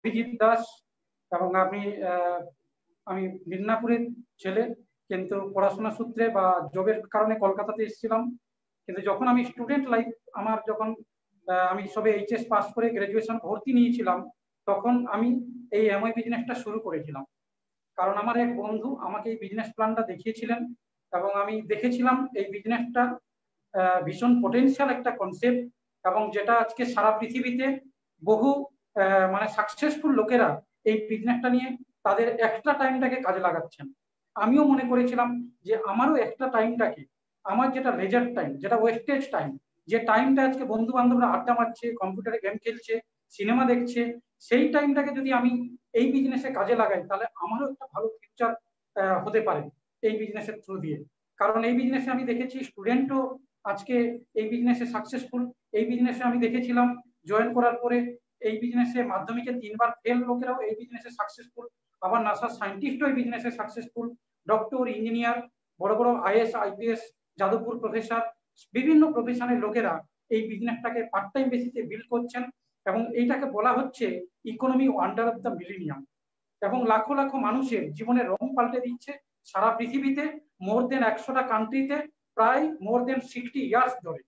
অভিজিৎ দাস এবং আমি মিদনাপুরের ছেলে, কিন্তু পড়াশোনা সূত্রে বা জবের কারণে কলকাতাতে এসেছিলাম। কিন্তু যখন আমি স্টুডেন্ট লাইফ আমার যখন আমি সবে এইচএস পাস করে গ্রাজুয়েশন ভর্তি নিয়েছিলাম, তখন আমি এই এমআই বিজনেসটা শুরু করেছিলাম। কারণ আমার এক বন্ধু আমাকে এই বিজনেস প্ল্যানটা দেখিয়েছিলেন এবং আমি দেখেছিলাম এই বিজনেসটা ভীষণ পটেনশিয়াল একটা কনসেপ্ট, এবং যেটা আজকে সারা পৃথিবীতে বহু মানে সাকসেসফুল লোকেরা এই বিজনেসটা নিয়ে তাদের এক্সট্রা টাইমটাকে কাজে লাগাচ্ছেন। আমিও মনে করেছিলাম যে আমারও এক্সট্রা টাইমটাকে, আমার যেটা লেজার টাইম, যেটা ওয়েস্টেজ টাইম, যে টাইমটা আজকে বন্ধু বান্ধবরা আড্ডা মারছে, কম্পিউটারে গেম খেলছে, সিনেমা দেখছে, সেই টাইমটাকে যদি আমি এই বিজনেসে কাজে লাগাই, তাহলে আমারও একটা ভালো ফিউচার হতে পারে এই বিজনেসের থ্রু দিয়ে। কারণ এই বিজনেসে আমি দেখেছি স্টুডেন্টও আজকে এই বিজনেসে সাকসেসফুল। এই বিজনেসে আমি দেখেছিলাম জয়েন করার পরে এই বিজনেসে মাধ্যমিকে 3বার ফেল লোকেরাও এই বিজনেসে সাকসেসফুল। আবার নাসার সায়েন্টিস্টও এই বিজনেসে সাকসেসফুল। ডক্টর, ইঞ্জিনিয়ার, বড় বড় আইএস, আইপিএস, যাদবপুর প্রফেসর, বিভিন্ন প্রফেশনের লোকেরা এই বিজনেসটাকে পার্ট টাইম বেসিসে বিল্ড করছেন, এবং এইটাকে বলা হচ্ছে economy wonder of the millennium. এবং লাখো লাখো মানুষের জীবনের রং পাল্টে দিচ্ছে সারা পৃথিবীতে, মোর দেন 100টা কান্ট্রিতে, প্রায় মোর দেন 60 ইয়ার্স ধরে।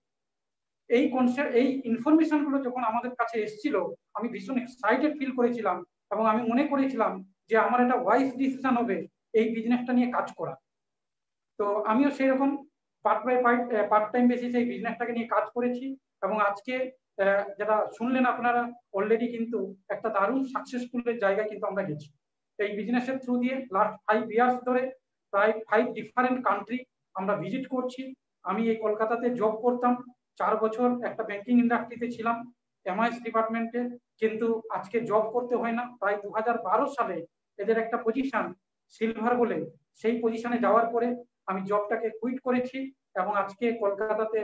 এই কনসেপ্ট, এই ইনফরমেশন গুলো যখন আমাদের কাছে এসেছিল, আমি ভীষণ এক্সাইটেড ফিল করেছিলাম, এবং আমি মনে করেছিলাম যে আমার একটা ওয়াইজ ডিসিশন হবে এই বিজনেসটা নিয়ে কাজ করা। তো আমিও সেই রকম পার্ট টাইম বেসিসে এই বিজনেসটাকে নিয়ে কাজ করেছি, এবং আজকে যেটা শুনলেন আপনারা, অলরেডি কিন্তু একটা দারুণ সাকসেসফুলের জায়গায় কিন্তু আমরা গেছি এই বিজনেসের থ্রু দিয়ে। লাস্ট 5 ইয়ার্স ধরে প্রায় 5 ডিফারেন্ট কান্ট্রি আমরা ভিজিট করছি। আমি এই কলকাতাতে জব করতাম, 4 বছর একটা ব্যাংকিং ইন্ডাস্ট্রিতে ছিলাম, এমআইএস ডিপার্টমেন্টে। কিন্তু আজকে জব করতে হয় না। প্রায় 2012 সালে এদের একটা পজিশন সিলভার বলে, সেই পজিশনে যাওয়ার পরে আমি জবটাকে কুইট করেছি, এবং আজকে কলকাতাতে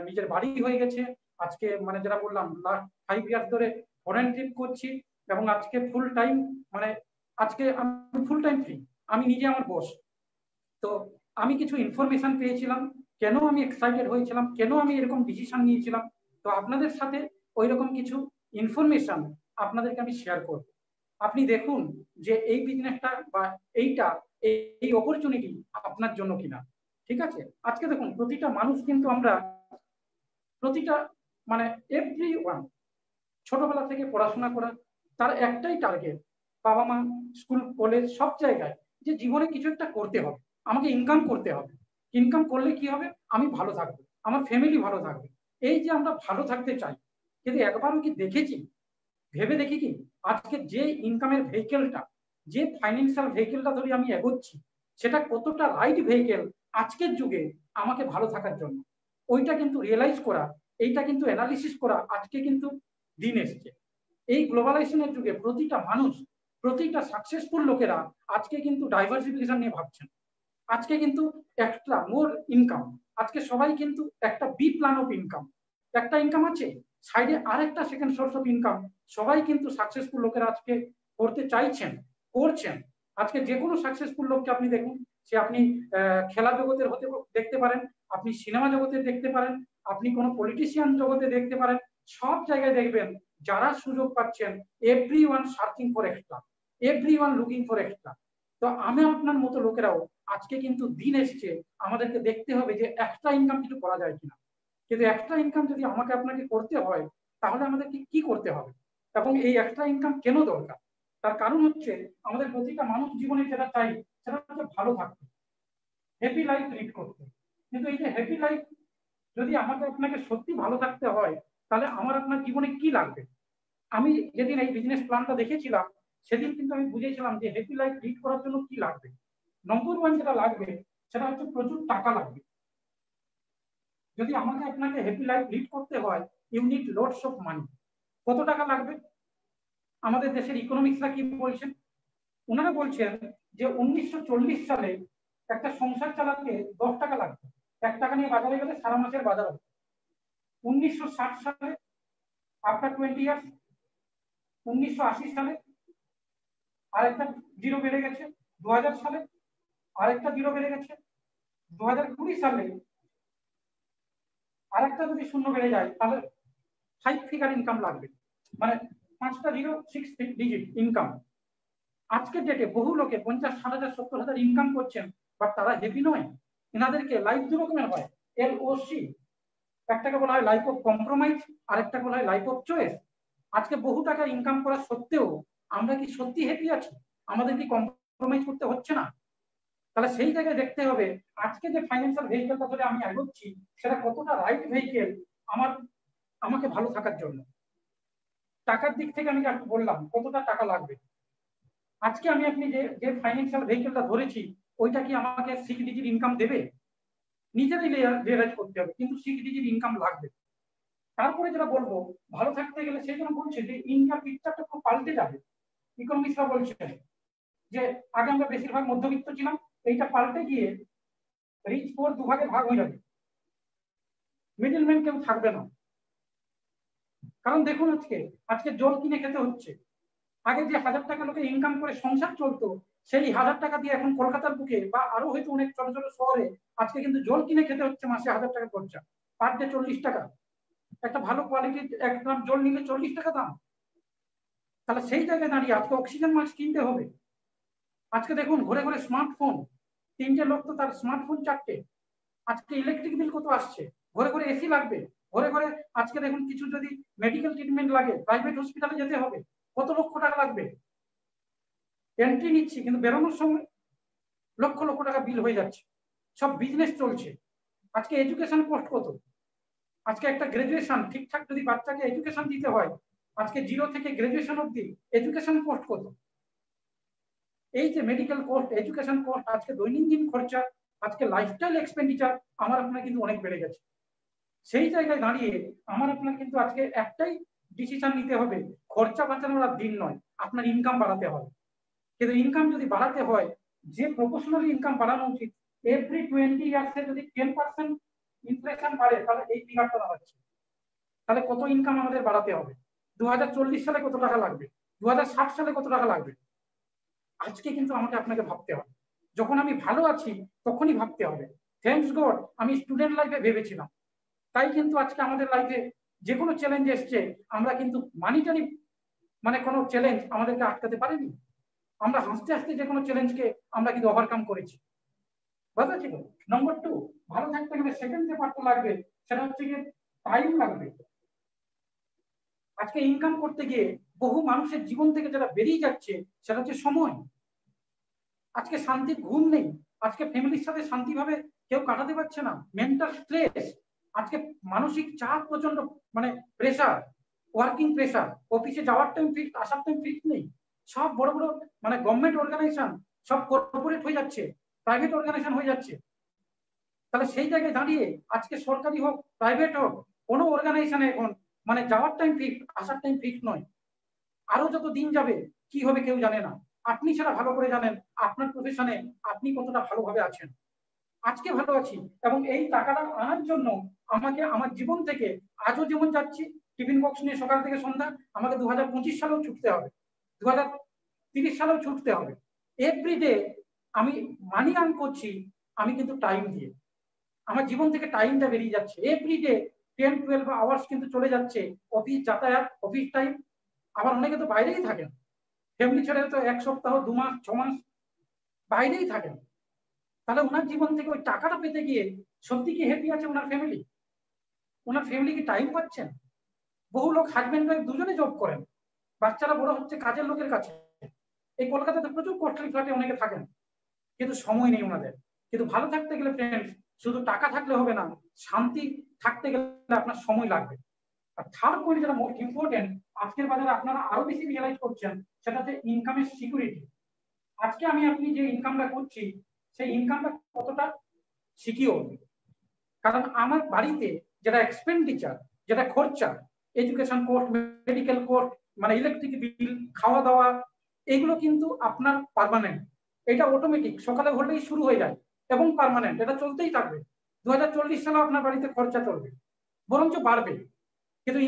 নিজের বাড়ি হয়ে গেছে। আজকে মানে যেটা বললাম, লাস্ট 5 ইয়ার্স ধরে ফরেন ট্রিপ করছি, এবং আজকে ফুল টাইম, মানে আজকে আমি ফুল টাইম ফ্রি, আমি নিজে আমার বস। তো আমি কিছু ইনফরমেশন পেয়েছিলাম, কেন আমি এক্সাইটেড হয়েছিলাম, কেন আমি এরকম ডিসিশন নিয়েছিলাম, তো আপনাদের সাথে ওই রকম কিছু ইনফরমেশন আপনাদেরকে আমি শেয়ার করব। আপনি দেখুন যে এই বিজনেসটা বা এইটা, এই অপরচুনিটি আপনার জন্য কিনা। ঠিক আছে, আজকে দেখুন প্রতিটা মানুষ কিন্তু আমরা, প্রতিটা মানে এভরি ওয়ান, ছোটবেলা থেকে পড়াশোনা করা, তার একটাই টার্গেট, বাবা মা, স্কুল, কলেজ, সব জায়গায়, যে জীবনে কিছু একটা করতে হবে, আমাকে ইনকাম করতে হবে। ইনকাম করলে কি হবে, আমি ভালো থাকবো, আমার ফ্যামিলি ভালো থাকবে। এই যে আমরা ভালো থাকতে চাই, কিন্তু একবারও কি দেখেছি, ভেবে দেখি কি, আজকে যে ইনকামের ভেহিকেলটা, যে ফাইন্যান্সিয়াল ভেহিকেলটা ধরে আমি এগোচ্ছি, সেটা কতটা রাইট ভেহিকেল আজকের যুগে আমাকে ভালো থাকার জন্য। ওইটা কিন্তু রিয়েলাইজ করা, এইটা কিন্তু অ্যানালিসিস করা আজকে কিন্তু দিন এসছে। এই গ্লোবালাইজেশনের যুগে প্রতিটা মানুষ, প্রতিটা সাকসেসফুল লোকেরা আজকে কিন্তু ডাইভার্সিফিকেশন নিয়ে ভাবছেন। আজকে কিন্তু এক্সট্রা মোর ইনকাম, আজকে সবাই কিন্তু একটা বি প্ল্যান অফ ইনকাম, একটা ইনকাম আছে, সাইডে আরেকটা সেকেন্ড সোর্স অফ ইনকাম, সবাই কিন্তু সাকসেসফুল লোকেরা আজকে করতে চাইছেন, করছেন। আজকে যে কোনো সাকসেসফুল লোককে আপনি দেখুন, সে আপনি খেলা জগতের হতে দেখতে পারেন, আপনি সিনেমা জগতে দেখতে পারেন, আপনি কোনো পলিটিশিয়ান জগতে দেখতে পারেন, সব জায়গায় দেখবেন যারা সুযোগ পাচ্ছেন, every one searching for extra, every one looking for extra. তো আমি আপনার মতো লোকেরাও আজকে কিন্তু দিন এসছে, আমাদেরকে দেখতে হবে যে এক্সট্রা ইনকাম কিছু করা যায় কিনা। কিন্তু এক্সট্রা ইনকাম যদি আমাকে আপনাকে করতে হয়, তাহলে আমাদেরকে কি করতে হবে, এবং এই এক্সট্রা ইনকাম কেন দরকার? তার কারণ হচ্ছে আমাদের প্রতিটা মানুষ জীবনে যেটা চাই, সেটা হচ্ছে ভালো থাকতে, হ্যাপি লাইফ লিড করতে। কিন্তু এই যে হ্যাপি লাইফ যদি আমাকে আপনাকে সত্যি ভালো থাকতে হয়, তাহলে আমার আপনার জীবনে কি লাগবে? আমি যেদিন এই বিজনেস প্ল্যানটা দেখেছিলাম, সেদিন কিন্তু আমি বুঝেছিলাম যে হ্যাপি লাইফ লিড করার জন্য কি লাগবে। নম্বর ওয়ান যেটা লাগবে, সেটা হচ্ছে প্রচুর টাকা লাগবে। যদি আমাকে আপনাকে হ্যাপি লাইফ লিড করতে হয়, you need lots of money. কত টাকা লাগবে? আমাদের দেশের ইকোনমিক্সরা কি বলছেন? ওনারা বলছেন যে 1940 সালে একটা সংসার চালাতে 10 টাকা লাগবে, 1 টাকা নিয়ে বাজারে গেলে সারা মাসের বাজার হবে। 1960 সালে, আফটার 20 ইয়ার্স, 1980 সালে আরেকটা জিরো বেড়ে গেছে, 2000 সালে আরেকটা জিরো বেড়ে গেছে, 2020 সালে আরেকটা যদি শূন্য বেড়ে যায়, তাহলে 5 ফিগার ইনকাম লাগবে। মানে 5টা জিরো 6 ডিজিট ইনকাম। আজকের ডেটে বহু লোকে 50, 60,000, 70,000 ইনকাম করছেন, বাট তারা হ্যাপি নয়। এনাদেরকে লাইফ দু রকমের হয়, LOC। একটাকে বলা হয় লাইফ অফ কম্প্রোমাইজ, আরেকটা বলা হয় লাইফ অফ চয়েস। আজকে বহু টাকা ইনকাম করা সত্ত্বেও আমরা কি সত্যি হ্যাপি আছি? আমাদের কি কম্প্রোমাইজ করতে হচ্ছে না? তাহলে সেই জায়গায় দেখতে হবে আজকে যে ফাইন্যান্সিয়াল ভেহিকেলটা ধরে আমি এগোচ্ছি সেটা কতটা রাইট ভেহিকেল আমাকে ভালো থাকার জন্য। টাকার দিক থেকে আমি একটু বললাম কতটা টাকা লাগবে। আজকে আমি আপনি যে ফাইন্যান্সিয়াল ভেহিকেলটা ধরেছি ওইটা কি আমাকে 6 ডিজিট ইনকাম দেবে? নিজেরাই রিয়েলাইজ করতে হবে, কিন্তু 6 ডিজিট ইনকাম লাগবে। তারপরে যেটা বলবো, ভালো থাকতে গেলে সেই জন্য বলছে যে ইন্ডিয়ার পিকচারটা খুব পাল্টে যাবে। ইকোনমিক্সরা বলছেন যে আগে আমরা বেশিরভাগ মধ্যবিত্ত ছিলাম, এইটা পাল্টে গিয়ে রিচ পোর দুভাগে ভাগ হয়ে যাবে, মিডলম্যান কেউ থাকবে না। কারণ দেখুন আজকে জল কিনে খেতে হচ্ছে। আগে যে 1000 টাকা লোকে ইনকাম করে সংসার চলতো, সেই 1000 টাকা দিয়ে এখন কলকাতার বুকে বা আরো হয়তো অনেক ছোট ছোট শহরে আজকে কিন্তু জল কিনে খেতে হচ্ছে মাসে 1000 টাকা খরচা, পার ডে 40 টাকা। একটা ভালো কোয়ালিটির 1 গ্রাম জল নিলে 40 টাকা দাম। তাহলে সেই জায়গায় দাঁড়িয়ে আজকে অক্সিজেন মাস্ক কিনতে হবে। আজকে দেখুন ঘরে ঘরে স্মার্টফোন, 3টে লোক তো তার স্মার্টফোন 4টে। আজকে ইলেকট্রিক বিল কত আসছে, ঘরে ঘরে এসি লাগবে, ঘরে ঘরে আজকে দেখুন কিছু যদি মেডিকেল ট্রিটমেন্ট লাগে প্রাইভেট হসপিটালে যেতে হবে, কত লক্ষ টাকা লাগবে। এন্ট্রি নিচ্ছি কিন্তু বেরোনোর সময় লক্ষ লক্ষ টাকা বিল হয়ে যাচ্ছে। সব বিজনেস চলছে। আজকে এডুকেশন কস্ট কত? আজকে একটা গ্রাজুয়েশন ঠিকঠাক যদি বাচ্চাকে এডুকেশন দিতে হয়, আজকে 0 থেকে গ্রাজুয়েশন অব্দি এডুকেশন কস্ট কত? এই যে মেডিকেল কস্ট, এডুকেশন কস্ট, আজকে দৈনন্দিন খরচা, আজকে লাইফস্টাইল এক্সপেন্ডিচার আমার আপনার কিন্তু অনেক বেড়ে গেছে। সেই জায়গায় দাঁড়িয়ে আমার আপনার কিন্তু আজকে একটাই ডিসিশন নিতে হবে, খরচা বাঁচানোর আর দিন নয়, আপনার ইনকাম বাড়াতে হবে। কিন্তু ইনকাম যদি বাড়াতে হয়, যে প্রপোর্শনালি ইনকাম বাড়ানো উচিত, এভরি 20 ইয়ার্সে যদি 10% ইনফ্লেশন বাড়ে তাহলে এই ফিগারটা দাঁড়াচ্ছে। তাহলে কত ইনকাম আমাদের বাড়াতে হবে? 2040 সালে কত টাকা লাগবে, 2060 সালে কত টাকা লাগবে? আজকে কিন্তু আমাকে আপনাকে ভাবতে হবে। যখন আমি ভালো আছি তখনই ভাবতে হবে। থ্যাঙ্কস গড আমি স্টুডেন্ট লাইফে ভেবেছিলাম, তাই কিন্তু আজকে আমাদের লাইফে যে কোনো চ্যালেঞ্জ এসছে আমরা কিন্তু মানিটারি মানে কোনো চ্যালেঞ্জ আমাদেরকে আটকাতে পারেনি। আমরা হাসতে হাসতে যে কোনো চ্যালেঞ্জকে আমরা কিন্তু ওভারকাম করেছি। বুঝতে ছিল। নম্বর 2, ভালো থাকতে গেলে সেকেন্ড যে পার্টটা লাগবে সেটা হচ্ছে গিয়ে টাইম লাগবে। আজকে ইনকাম করতে গিয়ে বহু মানুষের জীবন থেকে যেটা বেরিয়ে যাচ্ছে সেটা হচ্ছে সময়। আজকে শান্তির ঘুম নেই, আজকে ফ্যামিলির সাথে শান্তিভাবে কেউ কাটাতে পারছে না, মেন্টাল স্ট্রেস, আজকে মানসিক চাপ প্রচন্ড, মানে প্রেশার, ওয়ার্কিং প্রেশার, অফিসে যাওয়ার টাইম ফিক্স, আসার টাইম ফিক্স নেই। সব বড় বড় মানে গভর্নমেন্ট অর্গানাইজেশন সব কর্পোরেট হয়ে যাচ্ছে, প্রাইভেট অর্গানাইজেশন হয়ে যাচ্ছে। তাহলে সেই জায়গায় দাঁড়িয়ে আজকে সরকারি হোক প্রাইভেট হোক কোনো অর্গানাইজেশনে এখন মানে যাওয়ার টাইম ফিক্স, আসার টাইম ফিক্স নয়। আরো যত দিন যাবে কি হবে কেউ জানে না। আপনি সেটা ভালো করে জানেন আপনার প্রফেশনে আপনি কতটা ভালোভাবে আছেন। আজকে ভালো আছি এবং এই টাকাটা আনার জন্য আমাকে আমার জীবন থেকে আজও যেমন যাচ্ছি টিফিন বক্স নিয়ে সকাল থেকে সন্ধ্যা, আমাকে 2025 সালেও ছুটতে হবে, 2030 সালেও ছুটতে হবে। এভরিডে আমি মানি আর্ন করছি, আমি কিন্তু টাইম দিয়ে আমার জীবন থেকে টাইমটা বেরিয়ে যাচ্ছে। এভরিডে 10-12 আওয়ার্স কিন্তু চলে যাচ্ছে অফিস যাতায়াত, অফিস টাইম। আবার অনেকে তো বাইরেই থাকেন, ফ্যামিলি ছেড়ে তো 1 সপ্তাহ 2 মাস 6 মাস বাইরেই থাকেন। তাহলে ওনার জীবন থেকে ওই টাকাটা পেতে গিয়ে সত্যি কি হ্যাপি আছে ওনার ফ্যামিলি? ওনার ফ্যামিলি কি টাইম পাচ্ছেন? বহু লোক হাজবেন্ড ওয়াইফ দুজনে জব করেন, বাচ্চারা বড় হচ্ছে কাজের লোকের কাছে। এই কলকাতাতে প্রচুর কস্টলি ফ্ল্যাটে অনেকে থাকেন, কিন্তু সময় নেই ওনাদের। কিন্তু ভালো থাকতে গেলে ফ্রেন্ডস শুধু টাকা থাকলে হবে না, শান্তি থাকতে গেলে আপনার সময় লাগবে। আর থার্ড পয়েন্ট যেটা মোস্ট ইম্পর্টেন্ট, আজকের বাজারে আপনারা আরো বেশি রিয়েলাইজ করছেন, সেটা হচ্ছে ইনকামের সিকিউরিটি। আজকে আমি আপনি যে ইনকামটা করছি সেই ইনকামটা কতটা সিকিউর। কারণ আমার বাড়িতে যেটা এক্সপেন্ডিচার, যেটা খরচা, এডুকেশন কস্ট, মেডিকেল কস্ট, মানে ইলেকট্রিক বিল, খাওয়া দাওয়া, এগুলো কিন্তু আপনার পার্মানেন্ট। এটা অটোমেটিক সকালে হলেই শুরু হয়ে যায় এবং পার্মানেন্ট, এটা চলতেই থাকবে। 2040 সালে আপনার বাড়িতে খরচা চলবে, বরঞ্চ বাড়বে। কিন্তু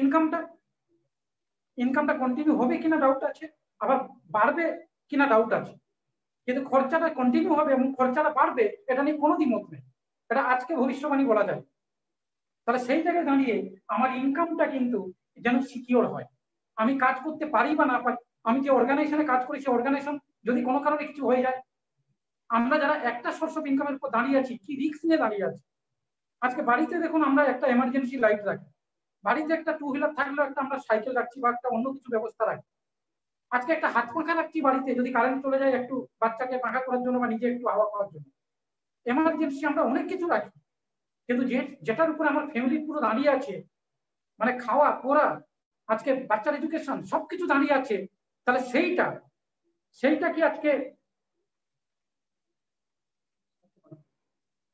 ইনকামটা কন্টিনিউ হবে কিনা ডাউট আছে, আবার বাড়বে কিনা ডাউট আছে। কিন্তু খরচাটা কন্টিনিউ হবে এবং খরচাটা বাড়বে এটা নিয়ে কোনো দ্বিমত নেই, এটা আজকে ভবিষ্যবাণী বলা যায়। তাহলে সেই জায়গায় দাঁড়িয়ে আমার ইনকামটা কিন্তু যেন সিকিওর হয়। আমি কাজ করতে পারি বা না পারি, আমি যে অর্গানাইজেশনে কাজ করি সেই অর্গানাইজেশন যদি কোনো কারণে কিছু হয়ে যায়, আমরা যারা একটা সোর্স অফ ইনকামের উপর দাঁড়িয়ে আছি কি রিস্ক নিয়ে দাঁড়িয়ে আছি। আজকে বাড়িতে দেখুন আমরা একটা এমার্জেন্সি লাইট রাখি, বাড়িতে একটা টু হুইলার থাকলেও একটা আমরা সাইকেল রাখছি বা একটা অন্য কিছু ব্যবস্থা রাখি। আজকে একটা হাত পাখা রাখছি বাড়িতে, যদি কারেন্ট চলে যায় একটু বাচ্চাকে পাখা করার জন্য বা নিজে একটু হাওয়া পাওয়ার জন্য। এমার্জেন্সি আমরা অনেক কিছু রাখি, কিন্তু যেটার উপরে আমার ফ্যামিলি পুরো দাঁড়িয়ে আছে, মানে খাওয়া পড়া, আজকে বাচ্চার এডুকেশন সবকিছু দাঁড়িয়ে আছে, তাহলে সেইটা কি আজকে,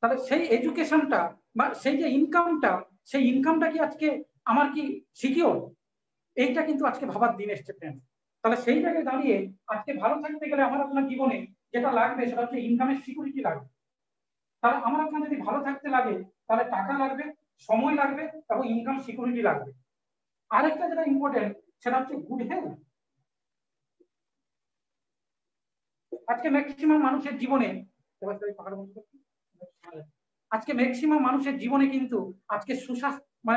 তাহলে সেই এডুকেশনটা বা সেই যে ইনকামটা, সেই ইনকামটা কি আজকে আমার কি সিকিউর? এইটা কিন্তু আজকে ভাবার দিন এসছে ফ্রেন্ড। তাহলে সেই জায়গায় দাঁড়িয়ে আজকে ভালো থাকতে গেলে আমার আপনার জীবনে যেটা লাগবে সেটা হচ্ছে ইনকামের সিকিউরিটি লাগবে। তাহলে আমার আপনার যদি ভালো থাকতে লাগে তাহলে টাকা লাগবে, সময় লাগবে এবং ইনকাম সিকিউরিটি লাগবে। আরেকটা যেটা ইম্পর্টেন্ট সেটা হচ্ছে গুড হেলথ। আজকে ম্যাক্সিমাম মানুষের জীবনে, আজকে ম্যাক্সিমাম মানুষের জীবনে কিন্তু আজকে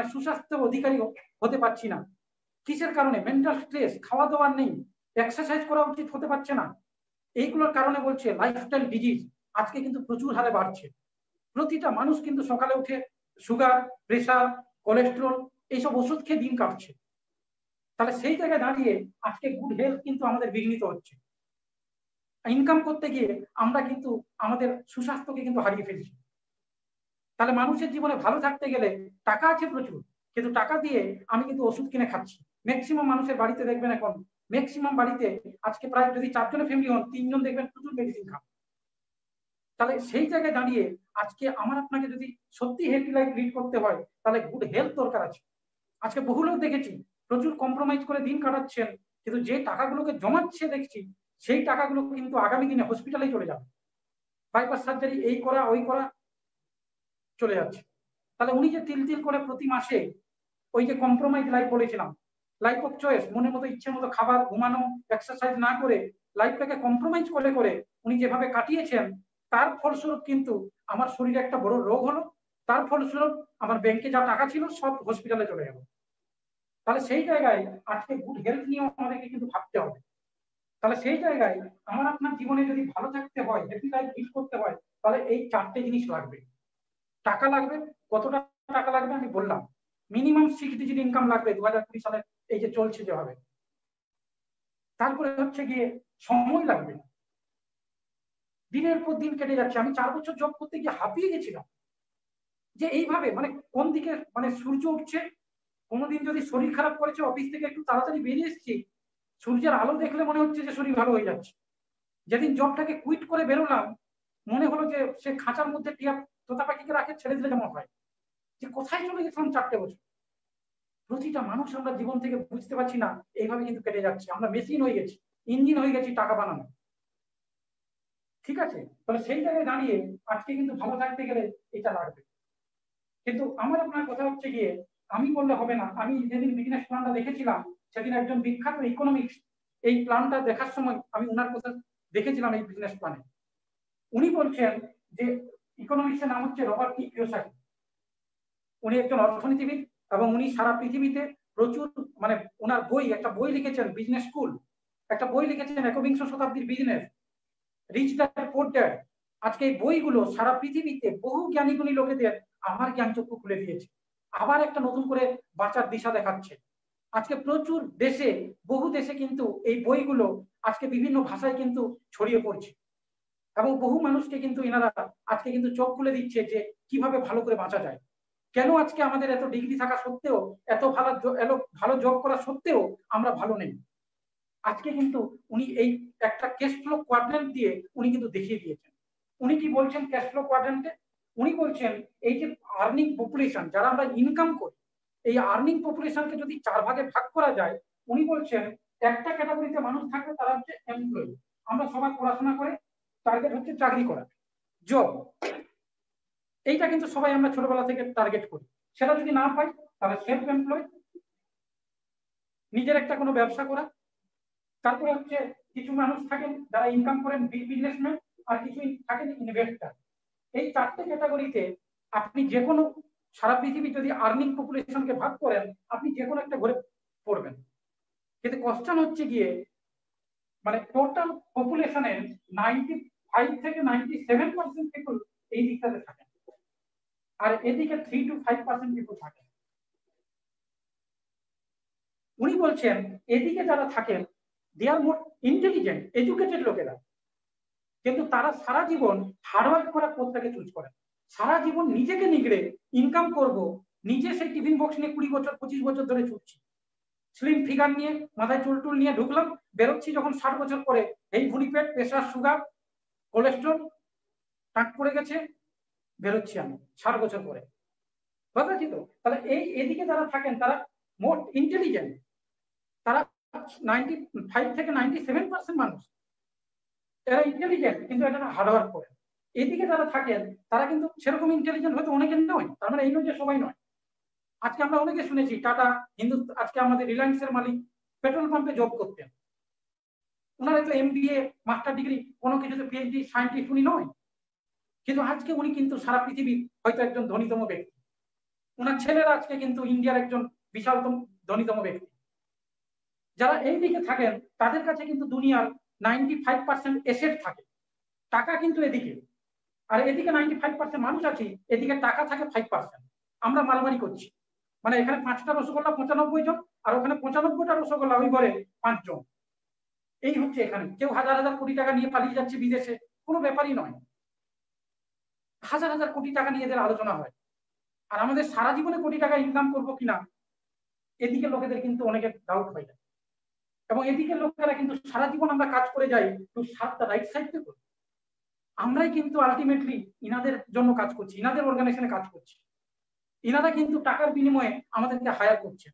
সুস্বাস্থ্য অধিকারী হতে পারছি না। কিসের কারণে? মেন্টাল স্ট্রেস, খাওয়া দাওয়া নেই, এক্সারসাইজ করা উচিত হতে পারছে না। এইগুলোর কারণে বলছে লাইফস্টাইল ডিজিজ আজকে কিন্তু প্রচুর হারে বাড়ছে। প্রতিটা মানুষ কিন্তু সকালে উঠে সুগার, প্রেসার, কোলেস্টেরল এইসব ওষুধ খেয়ে দিন কাটছে। তাহলে সেই জায়গায় দাঁড়িয়ে আজকে গুড হেলথ কিন্তু আমাদের বিঘ্নিত হচ্ছে। ইনকাম করতে গিয়ে আমরা কিন্তু আমাদের সুস্বাস্থ্যকে কিন্তু হারিয়ে ফেলছি। তাহলে মানুষের জীবনে ভালো থাকতে গেলে টাকা আছে প্রচুর, কিন্তু টাকা দিয়ে আমি কিন্তু ওষুধ কিনে খাচ্ছি। ম্যাক্সিমাম মানুষের বাড়িতে দেখবেন এখন, ম্যাক্সিমাম বাড়িতে আজকে প্রায় যদি 4 জনের ফ্যামিলি হন, 3 জন দেখবেন প্রচুর মেডিসিন খান। তাহলে সেই জায়গায় দাঁড়িয়ে আজকে আমার আপনাকে যদি সত্যি হেলথি লাইফ লিড করতে হয় তাহলে গুড হেলথ দরকার আছে। আজকে বহু লোক দেখেছি প্রচুর কম্প্রোমাইজ করে দিন কাটাচ্ছেন, কিন্তু যে টাকাগুলোকে জমাচ্ছে দেখছি সেই টাকাগুলো কিন্তু আগামী দিনে হসপিটালে চলে যাবে, বাইপাস সার্জারি এই করা ওই করা চলে যাচ্ছে। তাহলে উনি যে তিল তিল করে প্রতি মাসে ওই যে কম্প্রোমাইজ লাইফ বলেছিলাম, লাইফ অফ চয়েস, মনের মতো ইচ্ছে মতো খাবার, ঘুমানো, এক্সারসাইজ না করে লাইফটাকে কম্প্রোমাইজ করে করে উনি যেভাবে কাটিয়েছেন, তার ফলস্বরূপ কিন্তু আমার শরীরে একটা বড় রোগ হলো, তার ফলস্বরূপ আমার ব্যাংকে যা টাকা ছিল সব হসপিটালে চলে গেল। তাহলে সেই জায়গায় আজকে গুড হেলথ নিয়েও আমাদেরকে কিন্তু ভাবতে হবে। তাহলে সেই জায়গায় আমার আপনার জীবনে যদি ভালো থাকতে হয়, হ্যাপি লাইফ লিড করতে হয়, তাহলে এই 4টে জিনিস লাগবে। টাকা লাগবে, কতটা টাকা লাগবে আমি বললাম, মিনিমাম 6 ডিজিট ইনকাম লাগবে 2020 সালে, এই যে চলছে যেভাবে। তারপরে হচ্ছে গিয়ে সময় লাগবে, দিনের পর দিন কেটে যাচ্ছে। আমি 4 বছর জব করতে গিয়ে হাঁপিয়ে গেছিলাম যে এইভাবে মানে কোন দিকে মানে সূর্য উঠছে, কোনোদিন যদি শরীর খারাপ করেছে অফিস থেকে একটু তাড়াতাড়ি বেরিয়ে এসেছি, সূর্যের আলো দেখলে মনে হচ্ছে যে শরীর ভালো হয়ে যাচ্ছে। যেদিন জবটাকে কুইট করে বেরোলাম মনে হলো যে সে খাঁচার মধ্যে টিয়া তোতা পাখিকে রাখে ছেড়ে দিলে যেমন হয়, যে কোথায় চলে গেছিলাম 4টে বছর। প্রতিটা মানুষ আমরা জীবন থেকে বুঝতে পারছি না, এইভাবে কিন্তু কেটে যাচ্ছে। আমরা মেশিন হয়ে গেছি, ইঞ্জিন হয়ে গেছি টাকা বানানো। ঠিক আছে, তাহলে সেই জায়গায় দাঁড়িয়ে আজকে কিন্তু ভালো থাকতে গেলে এটা লাগবে। কিন্তু আমার আপনার কথা হচ্ছে গিয়ে আমি বললে হবে না। আমি যেদিন বিজনেস প্ল্যানটা দেখেছিলাম সেদিন একজন বিখ্যাত ইকোনমিক্স, এই প্ল্যানটা দেখার সময় আমি ওনার কথা দেখেছিলাম এই বিজনেস প্ল্যানে। উনি বলছেন যে, ইকোনমিক্সের নাম হচ্ছে রবার্ট টি কিওসাকি। উনি একজন অর্থনীতিবিদ এবং উনি সারা পৃথিবীতে প্রচুর মানে ওনার বই, একটা বই লিখেছেন বিজনেস স্কুল, একটা বই লিখেছেন একবিংশ শতাব্দীর business, rich dad poor dad. আজকে এই বইগুলো সারা পৃথিবীতে বহু জ্ঞানীগুণী লোকেদের আমার জ্ঞান চক্ষু খুলে দিয়েছে, আবার একটা নতুন করে বাঁচার দিশা দেখাচ্ছে। আজকে প্রচুর দেশে, বহু দেশে কিন্তু এই বইগুলো আজকে বিভিন্ন ভাষায় কিন্তু ছড়িয়ে পড়ছে এবং বহু মানুষকে কিন্তু এনারা আজকে কিন্তু চোখ খুলে দিচ্ছে যে কিভাবে ভালো করে বাঁচা যায়। কেন আজকে আমাদের এত ডিগ্রি থাকা সত্ত্বেও, এত ভালো জব করা সত্ত্বেও আমরা ভালো নেই। আজকে কিন্তু উনি এই একটা ক্যাশ ফ্লো কোয়াড্রেন্ট দিয়ে উনি কিন্তু দেখিয়ে দিয়েছেন। উনি কি বলছেন ক্যাশ ফ্লো কোয়াড্রেন্টে? উনি বলছেন এই যে আর্নিং পপুলেশন, যারা আমরা ইনকাম করি, এই আর্নিং পপুলেশনকে যদি 4 ভাগে ভাগ করা যায়, উনি বলছেন একটা ক্যাটাগরিতে মানুষ থাকবে, তারা হচ্ছে এমপ্লয়ি। আমরা সবাই পড়াশোনা করে টার্গেট হচ্ছে চাকরি করা, জব। এইটা কিন্তু সবাই আমরা ছোটবেলা থেকে টার্গেট করি। সেটা যদি না পাই তাহলে সেলফ এমপ্লয়, নিজের একটা কোনো ব্যবসা করা। তারপরে হচ্ছে কিছু মানুষ থাকেন যারা ইনকাম করেন বিজনেসম্যান, আর কিছু থাকেন ইনভেস্টার। এই 4টে ক্যাটাগরিতে আপনি যে কোনো, সারা পৃথিবী যদি আর্নিং পপুলেশনকে ভাগ করেন আপনি যে কোনো একটা ঘরে পড়বেন। কিন্তু কোশ্চেন হচ্ছে গিয়ে মানে টোটাল পপুলেশনের 95 থেকে 97% পিপল এই দিকটাতে থাকে, আর এদিকে 3 to 5% পিপল থাকে। উনি বলছেন এদিকে যারা থাকেন দে আর মোর ইন্টেলিজেন্ট এডুকেটেড লোকেরা, কিন্তু তারা সারা জীবন হার্ডওয়ার্ক করার পথটাকে চুজ করেন। সারা জীবন নিজেকে নিগড়ে ইনকাম করব, নিজে সেই টিফিন বক্স নিয়ে 20 বছর 25 বছর ধরে ছুটছি, স্লিম ফিগার নিয়ে মাথায় চুল টুল নিয়ে ঢুকলাম, বেরোচ্ছি যখন 60 বছর পরে এই ভুঁড়ি পেট, প্রেশার, সুগার, কোলেস্ট্রল টাক পড়ে গেছে, বেরোচ্ছি আমি 60 বছর পরে। বুঝতে পারছি তো? তাহলে এই এদিকে যারা থাকেন তারা মোর ইন্টেলিজেন্ট, তারা 95 থেকে 97% মানুষ এরা ইন্টেলিজেন্ট, কিন্তু এটা হার্ডওয়ার্ক করে। এদিকে যারা থাকেন তারা কিন্তু সেরকম ইন্টেলিজেন্ট হয়তো অনেকের নয়, তার মানে এই নয় যে সবাই নয়। আজকে আমরা অনেকে শুনেছি টাটা, আজকে আমাদের রিলায়েন্সের মালিক পেট্রোল পাম্পে জব করতেন, ওনার তো MBA মাস্টার ডিগ্রি কোনো কিছুতে PhD সায়েন্টিস্ট উনি নয়, কিন্তু আজকে উনি কিন্তু সারা পৃথিবীর হয়তো একজন ধনীতম ব্যক্তি। ওনার ছেলেরা আজকে কিন্তু ইন্ডিয়ার একজন বিশালতম ধনীতম ব্যক্তি। যারা এই দিকে থাকেন তাদের কাছে কিন্তু দুনিয়ার 95% এসেট থাকে, টাকা কিন্তু এদিকে, আর এদিকে 95% মানুষ আছে, এদিকে টাকা থাকে 5%। আমরা মালমারি করছি, মানে এখানে 5টা রসগোল্লা 95 জন, আর ওখানে 95টা রসগোল্লা ওই ঘরে 5 জন। এই হচ্ছে এখানে, কেউ হাজার হাজার কোটি টাকা নিয়ে পালিয়ে যাচ্ছে বিদেশে, কোনো ব্যাপারই নয়, হাজার হাজার কোটি টাকা নিয়ে এদের আলোচনা হয়। আর আমাদের সারা জীবনে কোটি টাকা ইনকাম করবো কিনা এদিকে লোকেদের কিন্তু অনেকের ডাউট হয়ে যায়। এবং এদিকে লোকেরা কিন্তু সারা জীবন আমরা কাজ করে যাই to serve the right side people, আমরাই কিন্তু আলটিমেটলি ইনাদের জন্য কাজ করছি, ইনাদের অর্গানাইজেশনে কাজ করছি, ইনারা কিন্তু টাকার বিনিময়ে আমাদেরকে হায়ার করছে।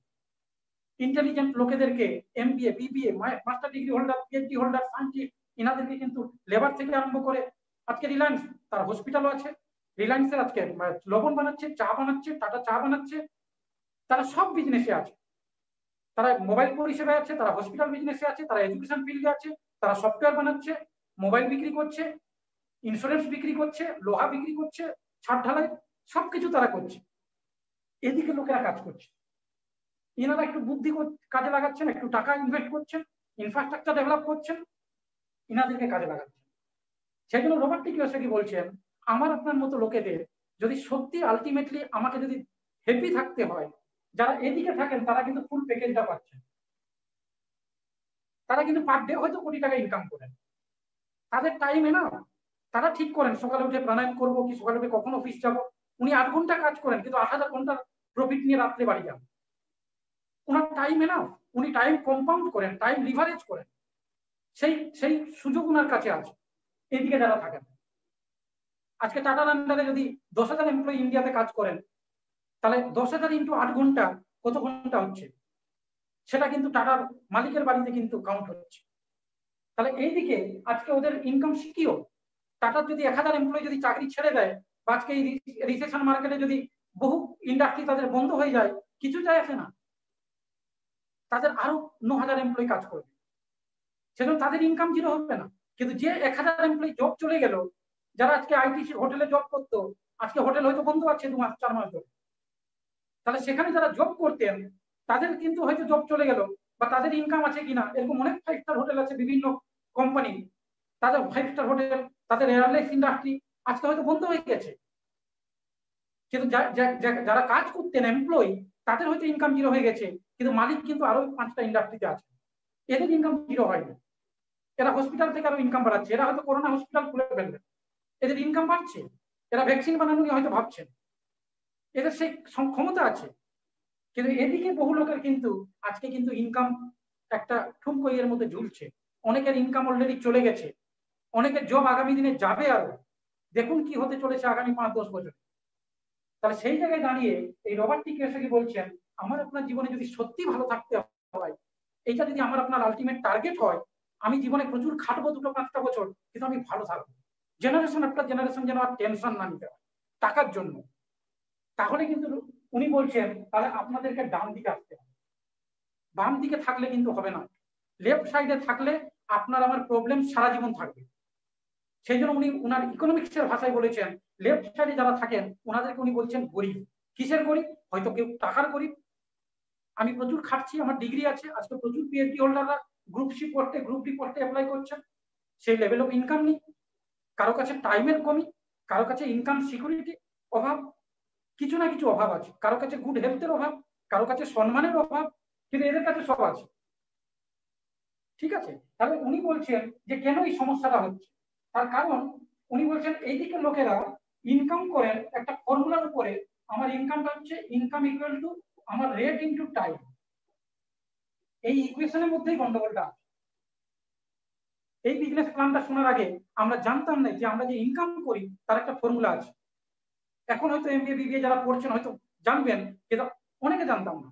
ইন্টেলিজেন্ট লোকেদেরকে MBA BBA master degree holder PhD holder scientist ইনাদেরকে কিন্তু লেবার থেকে আরম্ভ করে আজকে রিলায়েন্স তার হসপিটালও আছে, রিলায়েন্সের আজকে লবণ বানাচ্ছে, চা বানাচ্ছে, টাটা চা বানাচ্ছে, তারা সব বিজনেসে আছে, তারা মোবাইল পরিষেবা আছে, তারা হসপিটাল বিজনেসে আছে, তারা এডুকেশন ফিল্ডে আছে, তারা সফটওয়্যার বানাচ্ছে, মোবাইল বিক্রি করছে, ইন্স্যুরেন্স বিক্রি করছে, লোহা বিক্রি করছে, ছাদ ঢালাই সবকিছু তারা করছে। এদিকে লোকেরা কাজ করছে, এনারা একটু বুদ্ধি কাজে লাগাচ্ছেন, একটু টাকা ইনভেস্ট করছেন, ইনফ্রাস্ট্রাকচার ডেভেলপ করছেন, এনাদেরকে কাজে লাগাচ্ছেন। সেই জন্য রবার্ট টি কিওসাকি বলছেন আমার আপনার মতো লোকেদের যদি সত্যি আলটিমেটলি আমাকে যদি হ্যাপি থাকতে হয়, যারা এদিকে থাকেন তারা কিন্তু ফুল প্যাকেজটা পাচ্ছেন, তারা কিন্তু পার ডে হয়তো কোটি টাকা ইনকাম করেন, তাদের টাইমে না তারা ঠিক করেন সকালে উঠে প্রাণায়াম করবো কি সকালে উঠে কখন অফিস যাবো, উনি 8 ঘন্টা কাজ করেন কিন্তু 8,000 ঘন্টার প্রফিট নিয়ে রাত্রে বাড়ি যান। ওনার টাইমে না উনি টাইম কম্পাউন্ড করেন, টাইম লিভারেজ করেন, সেই সেই সুযোগ ওনার কাছে আছে। এদিকে যারা থাকেন আজকে টাটার আন্ডারে যদি 10,000 এমপ্লয়ি ইন্ডিয়াতে কাজ করেন, তাহলে 10,000 ইন্টু 8 ঘন্টা কত ঘন্টা হচ্ছে, সেটা কিন্তু টাটার মালিকের বাড়িতে কিন্তু কাউন্ট হচ্ছে। তাহলে এইদিকে আজকে ওদের ইনকাম সিকিউর। টাটার যদি 1000 এমপ্লয়ি যদি চাকরি ছেড়ে দেয়, বা আজকে এই রিসেশন মার্কেটে যদি বহু ইন্ডাস্ট্রি তাদের বন্ধ হয়ে যায়, কিছু যায় আসে না, তাদের আরো 9,000 এমপ্লয়ি কাজ করবে, সেজন্য তাদের ইনকাম জিরো হবে না। কিন্তু যে 1000 এমপ্লয়ি জব চলে গেল, যারা আজকে আইটি হোটেলে জব করতো, আজকে হোটেল হয়তো বন্ধ আছে 2 মাস 4 মাস ধরে, তাহলে সেখানে যারা জব করতেন তাদের কিন্তু হয়তো জব চলে গেল, বা তাদের ইনকাম আছে কিনা, এরকম অনেক 5 স্টার হোটেল আছে বিভিন্ন কোম্পানি, তাদের 5 স্টার হোটেল, তাদের এয়ারলাইন্স ইন্ডাস্ট্রি আজকে হয়তো বন্ধ হয়ে গেছে, কিন্তু যারা কাজ করতেন এমপ্লয়ি তাদের হয়তো ইনকাম জিরো হয়ে গেছে, কিন্তু মালিক কিন্তু আরো 5টা ইন্ডাস্ট্রিতে আছে, এদের ইনকাম জিরো হয়নি। এরা হসপিটাল থেকে আরো ইনকাম বাড়াচ্ছে, এরা হয়তো করোনা হসপিটাল খুলে ফেলবে, এদের ইনকাম বাড়ছে, এরা ভ্যাকসিন বানানো নিয়ে হয়তো ভাবছেন, এদের সেই ক্ষমতা আছে। কিন্তু এদিকে বহু লোকের কিন্তু আজকে কিন্তু ইনকাম একটা ঠুমকো এর মধ্যে ঝুলছে, অনেকের ইনকাম অলরেডি চলে গেছে, অনেকের জব আগামী দিনে যাবে, আরো দেখুন কি হতে চলেছে আগামী 5-10 বছর। তাহলে সেই জায়গায় দাঁড়িয়ে এই রবার্ট টি কিওসাকি বলছেন আমার আপনার জীবনে যদি সত্যি ভালো থাকতে হয়, এটা যদি আমার আপনার আলটিমেট টার্গেট হয়, আমি জীবনে প্রচুর খাটবো 2-5টা বছর, কিন্তু আমি ভালো থাকবো, জেনারেশন আফটার জেনারেশন যেন আর টেনশন না নিতে হয় টাকার জন্য, তাহলে কিন্তু উনি বলছেন তাহলে আপনাদেরকে ডান দিকে আসতে হবে। বাম দিকে থাকলে কিন্তু হবে না, লেফট সাইডে থাকলে আপনার আমার প্রবলেম সারা জীবন থাকবে। সেই জন্য উনি উনার ইকোনমিক্সের ভাষায় বলেছেন লেফট সাইডে যারা থাকেন ওনাদেরকে উনি বলছেন গরিব। কিসের গরিব? হয়তো কেউ টাকার গরিব, আমি প্রচুর খাটছি, আমার ডিগ্রি আছে, আজকে প্রচুর পিএইচডি হোল্ডাররা গ্রুপ সি পড়তে, গ্রুপ ডি পড়তে অ্যাপ্লাই করছেন। সেই লেভেল অফ ইনকাম নেই, কারো কাছে টাইমের কমি, কারো কাছে ইনকাম সিকিউরিটি অভাব, কিছু না কিছু অভাব আছে, কারো কাছে গুড হেলথের অভাব, কারো কাছে সম্মানের অভাব, কিন্তু এদের কাছে সব আছে। ঠিক আছে, তাহলে উনি বলছেন যে কেন এই সমস্যাটা হচ্ছে, তার কারণ উনি বলছেন এইদিকে লোকেরা ইনকাম করেন একটা ফর্মুলার উপরে, আমার ইনকামটা হচ্ছে ইনকাম ইকুয়াল টু আমার রেট ইনটু টাইম। এই ইকুয়েশনের মধ্যেই গন্ডগোলটা আছে। এই বিজনেস প্ল্যানটা শোনার আগে আমরা জানতাম না যে আমরা যে ইনকাম করি তার একটা ফর্মুলা আছে। এখন হয়তো এমবিএ বিবিএ যারা পড়ছেন হয়তো জানবেন, কিন্তু অনেকে জানতাম না।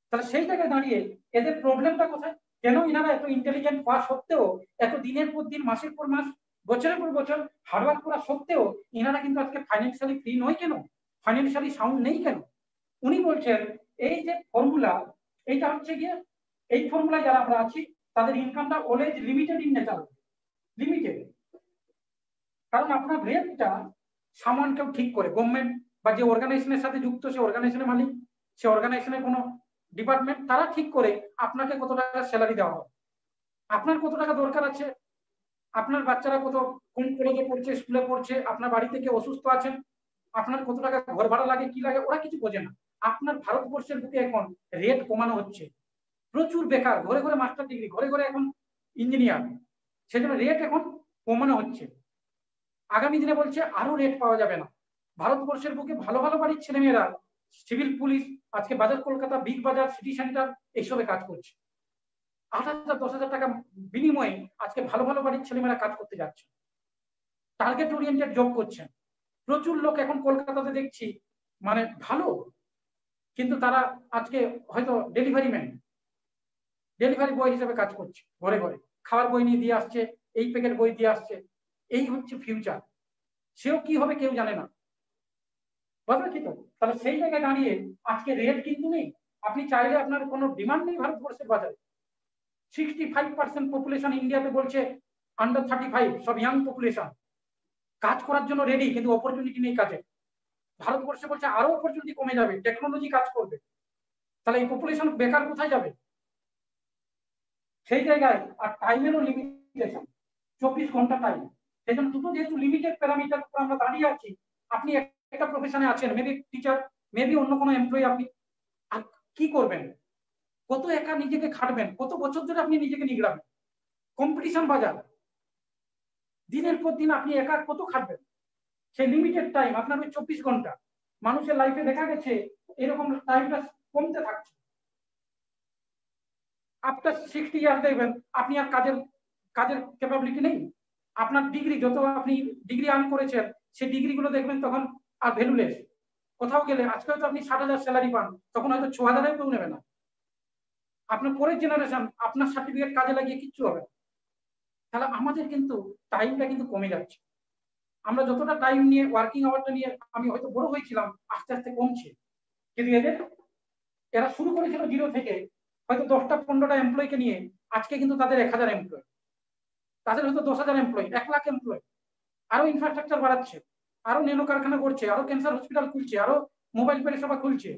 তাহলে সেই জায়গায় দাঁড়িয়ে এদের প্রবলেমটা কোথায়, কেন ইনারা এত ইন্টেলিজেন্ট হওয়া সত্ত্বেও, এত দিনের পর দিন, মাসের পর মাস, বছরের পর বছর হার্ডওয়ার্ক করা সত্ত্বেও ইনারা কিন্তু আজকে ফাইন্যান্সিয়ালি ফ্রি নয় কেন, ফাইন্যান্সিয়ালি সাউন্ড নেই কেন? উনি বলছেন এই যে ফর্মুলা, এইটা হচ্ছে গিয়ে, এই ফর্মুলায় যারা আমরা আছি তাদের ইনকামটা always limited in nature, limited. কারণ আপনার রেটটা সামান কেউ ঠিক করে, গভর্নমেন্ট বা যে অর্গানাইজেশনের সাথে যুক্ত সে অর্গানাইজেশনের মালিক, সে অর্গানাইজেশনের কোনো ডিপার্টমেন্ট, তারা ঠিক করে আপনাকে কত টাকা স্যালারি দেওয়া হবে, আপনার কত টাকা দরকার আছে, আপনার বাচ্চারা কত কোন কলেজে পড়ছে, স্কুলে পড়ছে, আপনার বাড়িতে কেউ অসুস্থ আছেন, আপনার কত টাকা ঘর ভাড়া লাগে, কি লাগে, ওরা কিছু বোঝে না। আপনার ভারতবর্ষের বুকে এখন রেট কমানো হচ্ছে, প্রচুর বেকার, ঘরে ঘরে মাস্টার ডিগ্রি, ঘরে ঘরে এখন ইঞ্জিনিয়ার, সেজন্য রেট এখন কমানো হচ্ছে। আগামী দিনে বলছে আরো রেট পাওয়া যাবে না। ভারতবর্ষের বুকে ভালো ভালো বাড়ির ছেলেমেয়েরা সিভিল পুলিশ, আজকে বাজার কলকাতা, বিগ বাজার, সিটি সেন্টার এইসবে কাজ করছে। 8,000 10,000 টাকা বিনিময়ে আজকে ভালো ভালো বাড়ির ছেলেমেয়েরা কাজ করতে যাচ্ছে, টার্গেট ওরিয়েন্টেড জব করছেন। প্রচুর লোক এখন কলকাতাতে দেখছি মানে ভালো, কিন্তু তারা আজকে হয়তো ডেলিভারি ম্যান, ডেলিভারি বয় হিসেবে কাজ করছে, ঘরে ঘরে খাবার বই নিয়ে দিয়ে আসছে, এই প্যাকেট বই দিয়ে আসছে। এই হচ্ছে ফিউচার, সেও কি হবে কেউ জানে না, বুঝলে কি? তো তাহলে সেই জায়গায় দাঁড়িয়ে আজকে রেট কিন্তু নেই। আপনি চাইলে, আপনার কোনো ডিমান্ড নেই ভারতবর্ষের বাজারে। 65% পপুলেশন ইন্ডিয়াতে বলছে আন্ডার 35, সব ইয়াং পপুলেশন, কাজ করার জন্য রেডি, কিন্তু অপরচুনিটি নেই কাজে। ভারতবর্ষে বলছে আরো অপরচুনিটি কমে যাবে, টেকনোলজি কাজ করবে, তাহলে এই পপুলেশন বেকার কোথায় যাবে? সেই জায়গায় আর টাইমেরও লিমিটেশন, 24 ঘন্টা টাইম। সেই জন্য দুটো যেহেতু লিমিটেড প্যারামিটার উপর আমরা দাঁড়িয়ে আছি, আপনি একটা প্রফেশনে আছেন, মেবি টিচার, মেবি অন্য কোনো এমপ্লয়ি, আপনি আর কি করবেন? কত একা নিজেকে খাটবেন, কত বছর ধরে আপনি নিজেকে নিগড়াবেন? কম্পিটিশন বাজার, দিনের পর দিন আপনি একা কত খাটবেন? সেই লিমিটেড টাইম আপনার ওই 24 ঘন্টা। মানুষের লাইফে দেখা গেছে এরকম টাইমটা কমতে থাকছে। আফটার 60 ইয়ার দেখবেন আপনি আর কাজের কাজের ক্যাপাবিলিটি নেই। আপনার ডিগ্রি, যত আপনি ডিগ্রি আর্ন করেছেন, সেই ডিগ্রি গুলো দেখবেন তখন আর ভ্যালুলেস। কোথাও গেলে আজকে হয়তো আপনি 60,000 স্যালারি পান, তখন হয়তো 6,000 কেউ নেবে না। আপনার পরের জেনারেশন আপনার সার্টিফিকেট কাজে লাগিয়ে কিচ্ছু হবে না। তাহলে আমাদের কিন্তু টাইমটা কিন্তু কমে যাচ্ছে। আমরা যতটা টাইম নিয়ে, ওয়ার্কিং আওয়ারটা নিয়ে আমি হয়তো বড় হয়েছিলাম, আস্তে আস্তে কমছে। কিন্তু এরা শুরু করেছিল জিরো থেকে, হয়তো 10টা 15টা এমপ্লয়কে নিয়ে, আজকে কিন্তু তাদের 1,000 এমপ্লয়, তাদের হয়তো 10,000 এমপ্লয়, 1,00,000 এমপ্লয়। আরো ইনফ্রাস্ট্রাকচার বাড়াচ্ছে, আরো ন্যানো কারখানা করছে, আরো ক্যান্সার হসপিটাল খুলছে, আরো মোবাইল পরিষেবা খুলছে।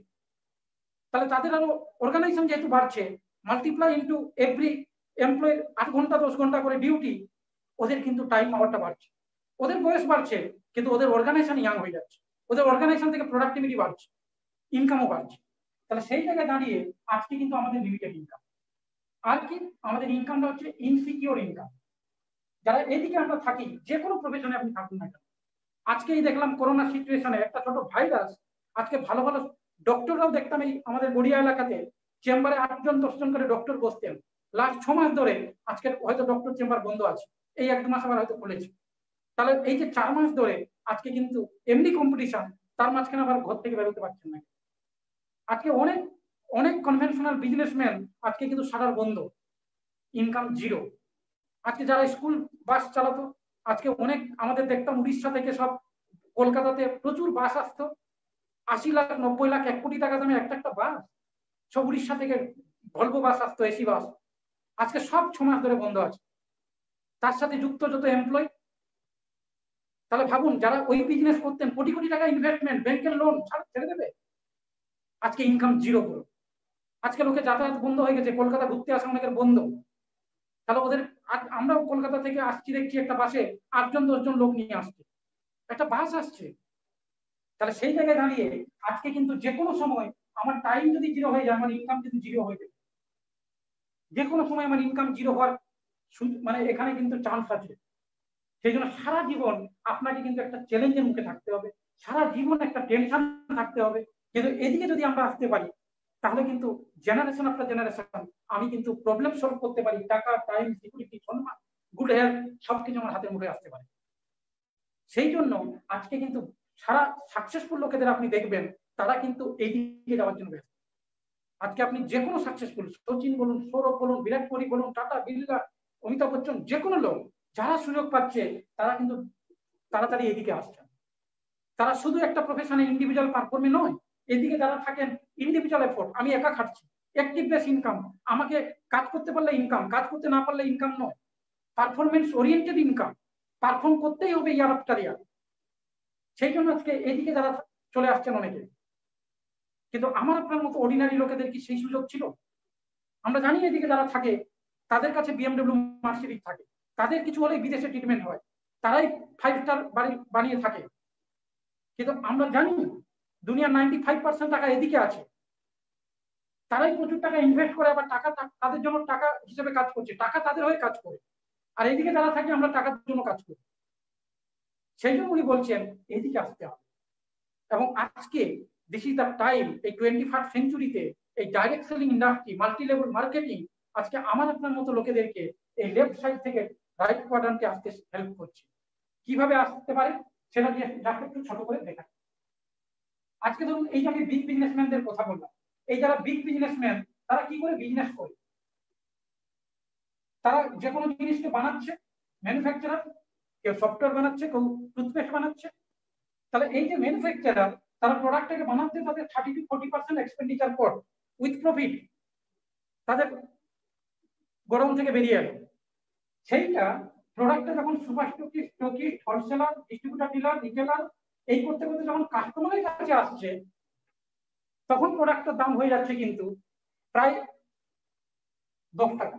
তাহলে তাদের আরো অর্গানাইজেশন যেহেতু বাড়ছে, মাল্টিপ্লাই ইন্টু এভরি এমপ্লয় 8 ঘন্টা 10 ঘন্টা করে ডিউটি, ওদের কিন্তু টাইম আওয়ারটা বাড়ছে, ওদের বয়স বাড়ছে, কিন্তু ওদের অর্গানাইজেশন ইয়াং হয়ে যাচ্ছে, ওদের অর্গানাইজেশন থেকে প্রোডাক্টিভিটি বাড়ছে, ইনকামও বাড়ছে। তাহলে সেই জায়গায় দাঁড়িয়ে আজকে কিন্তু আমাদের লিমিটেড ইনকাম। আর কি আমাদের ইনকামটা হচ্ছে ইনসিকিউর ইনকাম। যারা এদিকে আমরা থাকি, যে কোনো প্রফেশনে আপনি থাকুন না কেন, আজকেই দেখলাম করোনা সিচুয়েশনে একটা ছোট ভাইরাস, আজকে ভালো ভালো ডক্টররাও দেখতাম এই আমাদের গড়িয়া এলাকাতে চেম্বারে 8 জন 10 জন করে ডক্টর বসতেন। লাস্ট 6 মাস ধরে আজকে হয়তো ডক্টর চেম্বার বন্ধ আছে, এই 1-2 মাস আবার হয়তো খুলেছে। তাহলে এই যে 4 মাস ধরে আজকে কিন্তু এমনি কম্পিটিশন, তার মাঝখানে আবার ঘর থেকে বেরোতে পারছেন না। আজকে অনেক অনেক কনভেনশনাল বিজনেসম্যান আজকে কিন্তু সারার বন্ধ, ইনকাম জিরো। আজকে যারা স্কুল বাস চালাতো, আজকে অনেক আমাদের দেখতাম উড়িষ্যা থেকে সব কলকাতাতে প্রচুর বাস আসতো, 80 লাখ 90 লাখ 1 কোটি টাকা দামে একটা একটা বাস, সব উড়িষ্যা থেকে ভলভো বাস আসতো, এসি বাস। আজকে সব 6 মাস ধরে বন্ধ আছে, তার সাথে যুক্ত যত এমপ্লয়। তাহলে ভাবুন, যারা ওই বিজনেস করতেন, কোটি কোটি টাকা ইনভেস্টমেন্ট, ব্যাংকের লোন ছেড়ে দেবে, আজকে ইনকাম জিরো। আজকে লোকে যাতায়াত বন্ধ হয়ে গেছে, কলকাতা ঘুরতে আসা অনেকের বন্ধ। তাহলে ওদের, আমরাও কলকাতা থেকে আসছি দেখছি একটা বাসে 8 জন 10 জন লোক নিয়ে আসছে, একটা বাস আসছে। তাহলে সেই জায়গায় দাঁড়িয়ে আজকে কিন্তু যে কোনো সময় আমার টাইম যদি জিরো হয়ে যায়, আমার ইনকাম কিন্তু জিরো হয়ে যাবে। যে কোনো সময় আমার ইনকাম জিরো হওয়ার মানে এখানে কিন্তু চান্স আছে। সেই জন্য সারা জীবন আপনাকে কিন্তু একটা চ্যালেঞ্জের মুখে থাকতে হবে, সারা জীবন একটা টেনশন থাকতে হবে। কিন্তু এদিকে যদি আমরা আসতে পারি, তাহলে কিন্তু জেনারেশন আফটার জেনারেশন আমি কিন্তু প্রবলেম সলভ করতে পারি। টাকা, টাইম, সিকিউরিটি, সম্মান, গুড হেলথ সবকিছু আমার হাতের মুঠে আসতে পারে। সেই জন্য আজকে কিন্তু সারা সাকসেসফুল লোকেদের আপনি দেখবেন, তারা কিন্তু এই দিকে যাওয়ার জন্য ব্যস্ত। আজকে আপনি যে কোনো সাকসেসফুল, সচিন বলুন, সৌরভ বলুন, বিরাট কোহলি বলুন, টাটা, বিড়লা, অমিতাভ বচ্চন, যে কোনো লোক যারা সুযোগ পাচ্ছে তারা কিন্তু তাড়াতাড়ি এদিকে আসছেন। তারা শুধু একটা প্রফেশনে ইন্ডিভিজুয়াল পারফর্মে নয়, এদিকে যারা থাকেন ইন্ডিভিজুয়াল এফোর্ট, আমি একা খাটছি, অ্যাক্টিভ বেস ইনকাম, আমাকে কাজ করতে পারলে ইনকাম, কাজ করতে না পারলে ইনকাম নয়, পারফরমেন্স ওরিয়েন্টেড ইনকাম, পারফর্ম করতেই হবে ইয়ার আফটার ইয়ার। সেই জন্য আজকে এদিকে যারা চলে আসছেন অনেকে। কিন্তু আমার আপনার মতো অর্ডিনারি লোকেদের কি সেই সুযোগ ছিল? আমরা জানি এদিকে যারা থাকে তাদের কাছে বিএমডব্লিউ, মার্সিডিজ থাকে, তাদের কিছু হলেই বিদেশে ট্রিটমেন্ট হয়, তারাই 5 স্টার বাড়ি বানিয়ে থাকে। কিন্তু আমরা জানি দুনিয়ার 95% টাকা এদিকে আছে, তারাই প্রচুর টাকা ইনভেস্ট করে, আবার টাকা তাদের জন্য টাকা হিসেবে কাজ করছে, টাকা তাদের হয়ে কাজ করে। আর এদিকে যারা থাকে আমরা টাকার জন্য কাজ করি। সেই জন্য উনি বলছেন এদিকে আসতে হবে। এবং আজকে দিস ইজ দ্য টাইম, এই 21st সেঞ্চুরিতে এই direct selling industry, multi level marketing আজকে আমার আপনার মতো লোকেদেরকে এই লেফট সাইড থেকে রাইট কোয়াড্রান্টে আসতে হেল্প করছে। কিভাবে আসতে পারে সেটা দিয়ে যাকে একটু ছোট করে দেখা। আজকে ধরুন এই যে আমি বিগ বিজনেসম্যানদের কথা বললাম, এই যারা বিগ বিজনেসম্যান তারা কি করে বিজনেস করে? তারা যে কোনো জিনিসকে বানাচ্ছে, ম্যানুফ্যাকচারার, কেউ সফটওয়্যার বানাচ্ছে, কেউ টুথপেস্ট বানাচ্ছে। তাহলে এই যে ম্যানুফ্যাকচারার, তারা প্রোডাক্টটাকে বানাতে তাদের 30-40% এক্সপেন্ডিচার কর উইথ প্রফিট তাদের গোডাউন থেকে বেরিয়ে এলো। সেইটা প্রোডাক্টটা যখন super stockist, wholesaler, distributor, dealer, retailer এই করতে করতে যখন কাস্টমারের কাছে আসছে, তখন প্রোডাক্টের দাম হয়ে যাচ্ছে কিন্তু প্রায় 10 টাকা।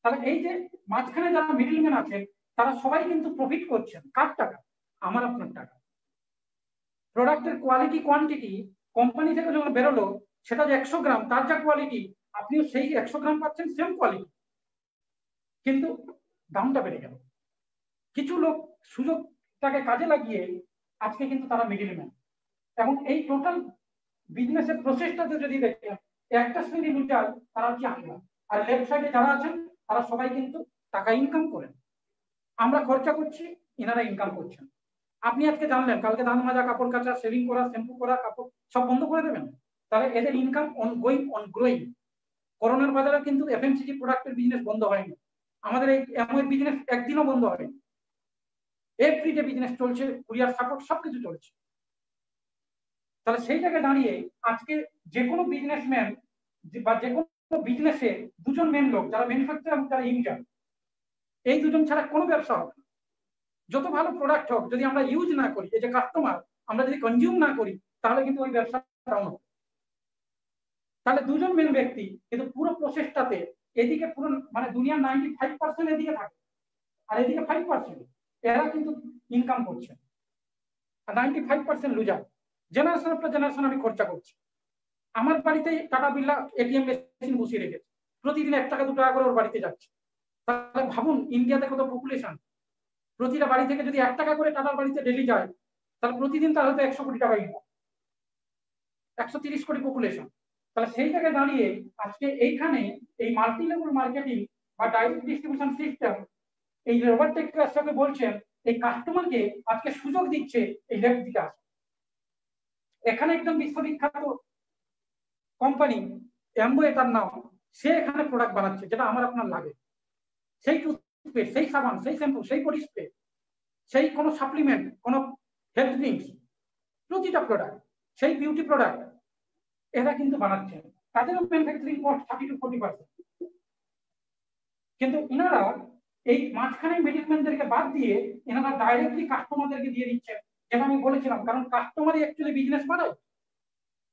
তাহলে এই যে মাঝখানে যারা মিডলম্যান আছেন তারা সবাই কিন্তু প্রফিট করছেন। কার টাকা? আমার আপনার টাকা। প্রোডাক্টের কোয়ালিটি, কোয়ান্টিটি কোম্পানি থেকে যখন বেরোলো, সেটা যে 100 গ্রাম, তার যা কোয়ালিটি আপনিও সেই 100 গ্রাম পাচ্ছেন, সেম কোয়ালিটি, কিন্তু দামটা বেড়ে গেল। কিছু লোক সুযোগটাকে কাজে লাগিয়ে আজকে কিন্তু তারা মিডলম্যান। এবং এই টোটাল বিজনেসের প্রসেসটাতে যদি দেখেন, একটা শ্রেণী লুজার তারা হচ্ছে আমরা, আর লেফট সাইডে যারা আছেন তারা সবাই কিন্তু টাকা ইনকাম করেন। আমরা খরচা করছি, এনারা ইনকাম করছেন। আপনি আজকে জানলেন, কালকে দান মাজা, কাপড় কাচা, সেভিং করা, শ্যাম্পু করা, কাপড় সব বন্ধ করে দেবেন, তাহলে এদের income on going, on growing. করোনার বাজারে কিন্তু এফএমসিজি প্রোডাক্টের বিজনেস বন্ধ হয়নি, আমাদের এই এমওএর বিজনেস একদিনও বন্ধ হয়নি। এভরিডে বিজনেস চলছে, কুরিয়ার সাপোর্ট সবকিছু চলছে। তাহলে সেই জায়গায় দাঁড়িয়ে আজকে যে কোনো বিজনেসম্যান বা যে কোনো বিজনেসে দুজন মেন লোক, যারা ম্যানুফ্যাকচার এবং যারা ইউজার, এই দুজন ছাড়া কোনো ব্যবসা হবে না। যত ভালো প্রোডাক্ট হোক, যদি আমরা ইউজ না করি, এই যে কাস্টমার, আমরা যদি কনজিউম না করি, তাহলে কিন্তু ওই ব্যবসা ডাউন হবে। তাহলে দুজন মেন ব্যক্তি, কিন্তু পুরো প্রসেসটাতে এদিকে পুরো মানে দুনিয়ার 95% এদিকে থাকে, আর এদিকে 5% এরা কিন্তু ইনকাম করছে, আর 95% লুজার। জেনারেশন আফটার জেনারেশন আমি খরচা করছি। আমার বাড়িতে টাটা বিড়লা এটিএম মেশিন বসিয়ে রেখেছে, প্রতিদিন 1 টাকা 2 টাকা করে ওর বাড়িতে যাচ্ছে। তাহলে ভাবুন ইন্ডিয়াতে কত পপুলেশন, প্রতিটা বাড়ি থেকে যদি 1 টাকা করে টাটার বাড়িতে ডেলি যায়, তাহলে প্রতিদিন তার হয়তো 100 কোটি টাকা ইনকাম, 130 কোটি পপুলেশন। তাহলে সেই জায়গায় দাঁড়িয়ে আজকে এইখানে এই মাল্টি লেভেল মার্কেটিং বা ডাইরেক্ট ডিস্ট্রিবিউশন সিস্টেম, এই রবার্ট টেক্সাসকে বলছেন এই কাস্টমারকে আজকে সুযোগ দিচ্ছে এই লেফট দিকে আসে। এখানে একদম বিশ্ববিখ্যাত কোম্পানি অ্যাম্বয়ে তার নাম, সে এখানে প্রোডাক্ট বানাচ্ছে যেটা আমার আপনার লাগে। সেই টুথপেস্ট, সেই সাবান, সেই শ্যাম্পু, সেই বডি স্প্রে, সেই কোনো সাপ্লিমেন্ট, কোনো হেলথ ড্রিঙ্কস, প্রতিটা প্রোডাক্ট, সেই বিউটি প্রোডাক্ট এরা কিন্তু বানাচ্ছে। তাদেরও ম্যানুফ্যাকচারিং কস্ট 30-40%। কিন্তু এনারা এই মাঝখানে মিডলম্যানদেরকে বাদ দিয়ে এনারা ডাইরেক্টলি কাস্টমারদেরকে দিয়ে দিচ্ছেন, যেটা আমি বলেছিলাম, কারণ কাস্টমারই অ্যাকচুয়ালি বিজনেস বাড়ায়।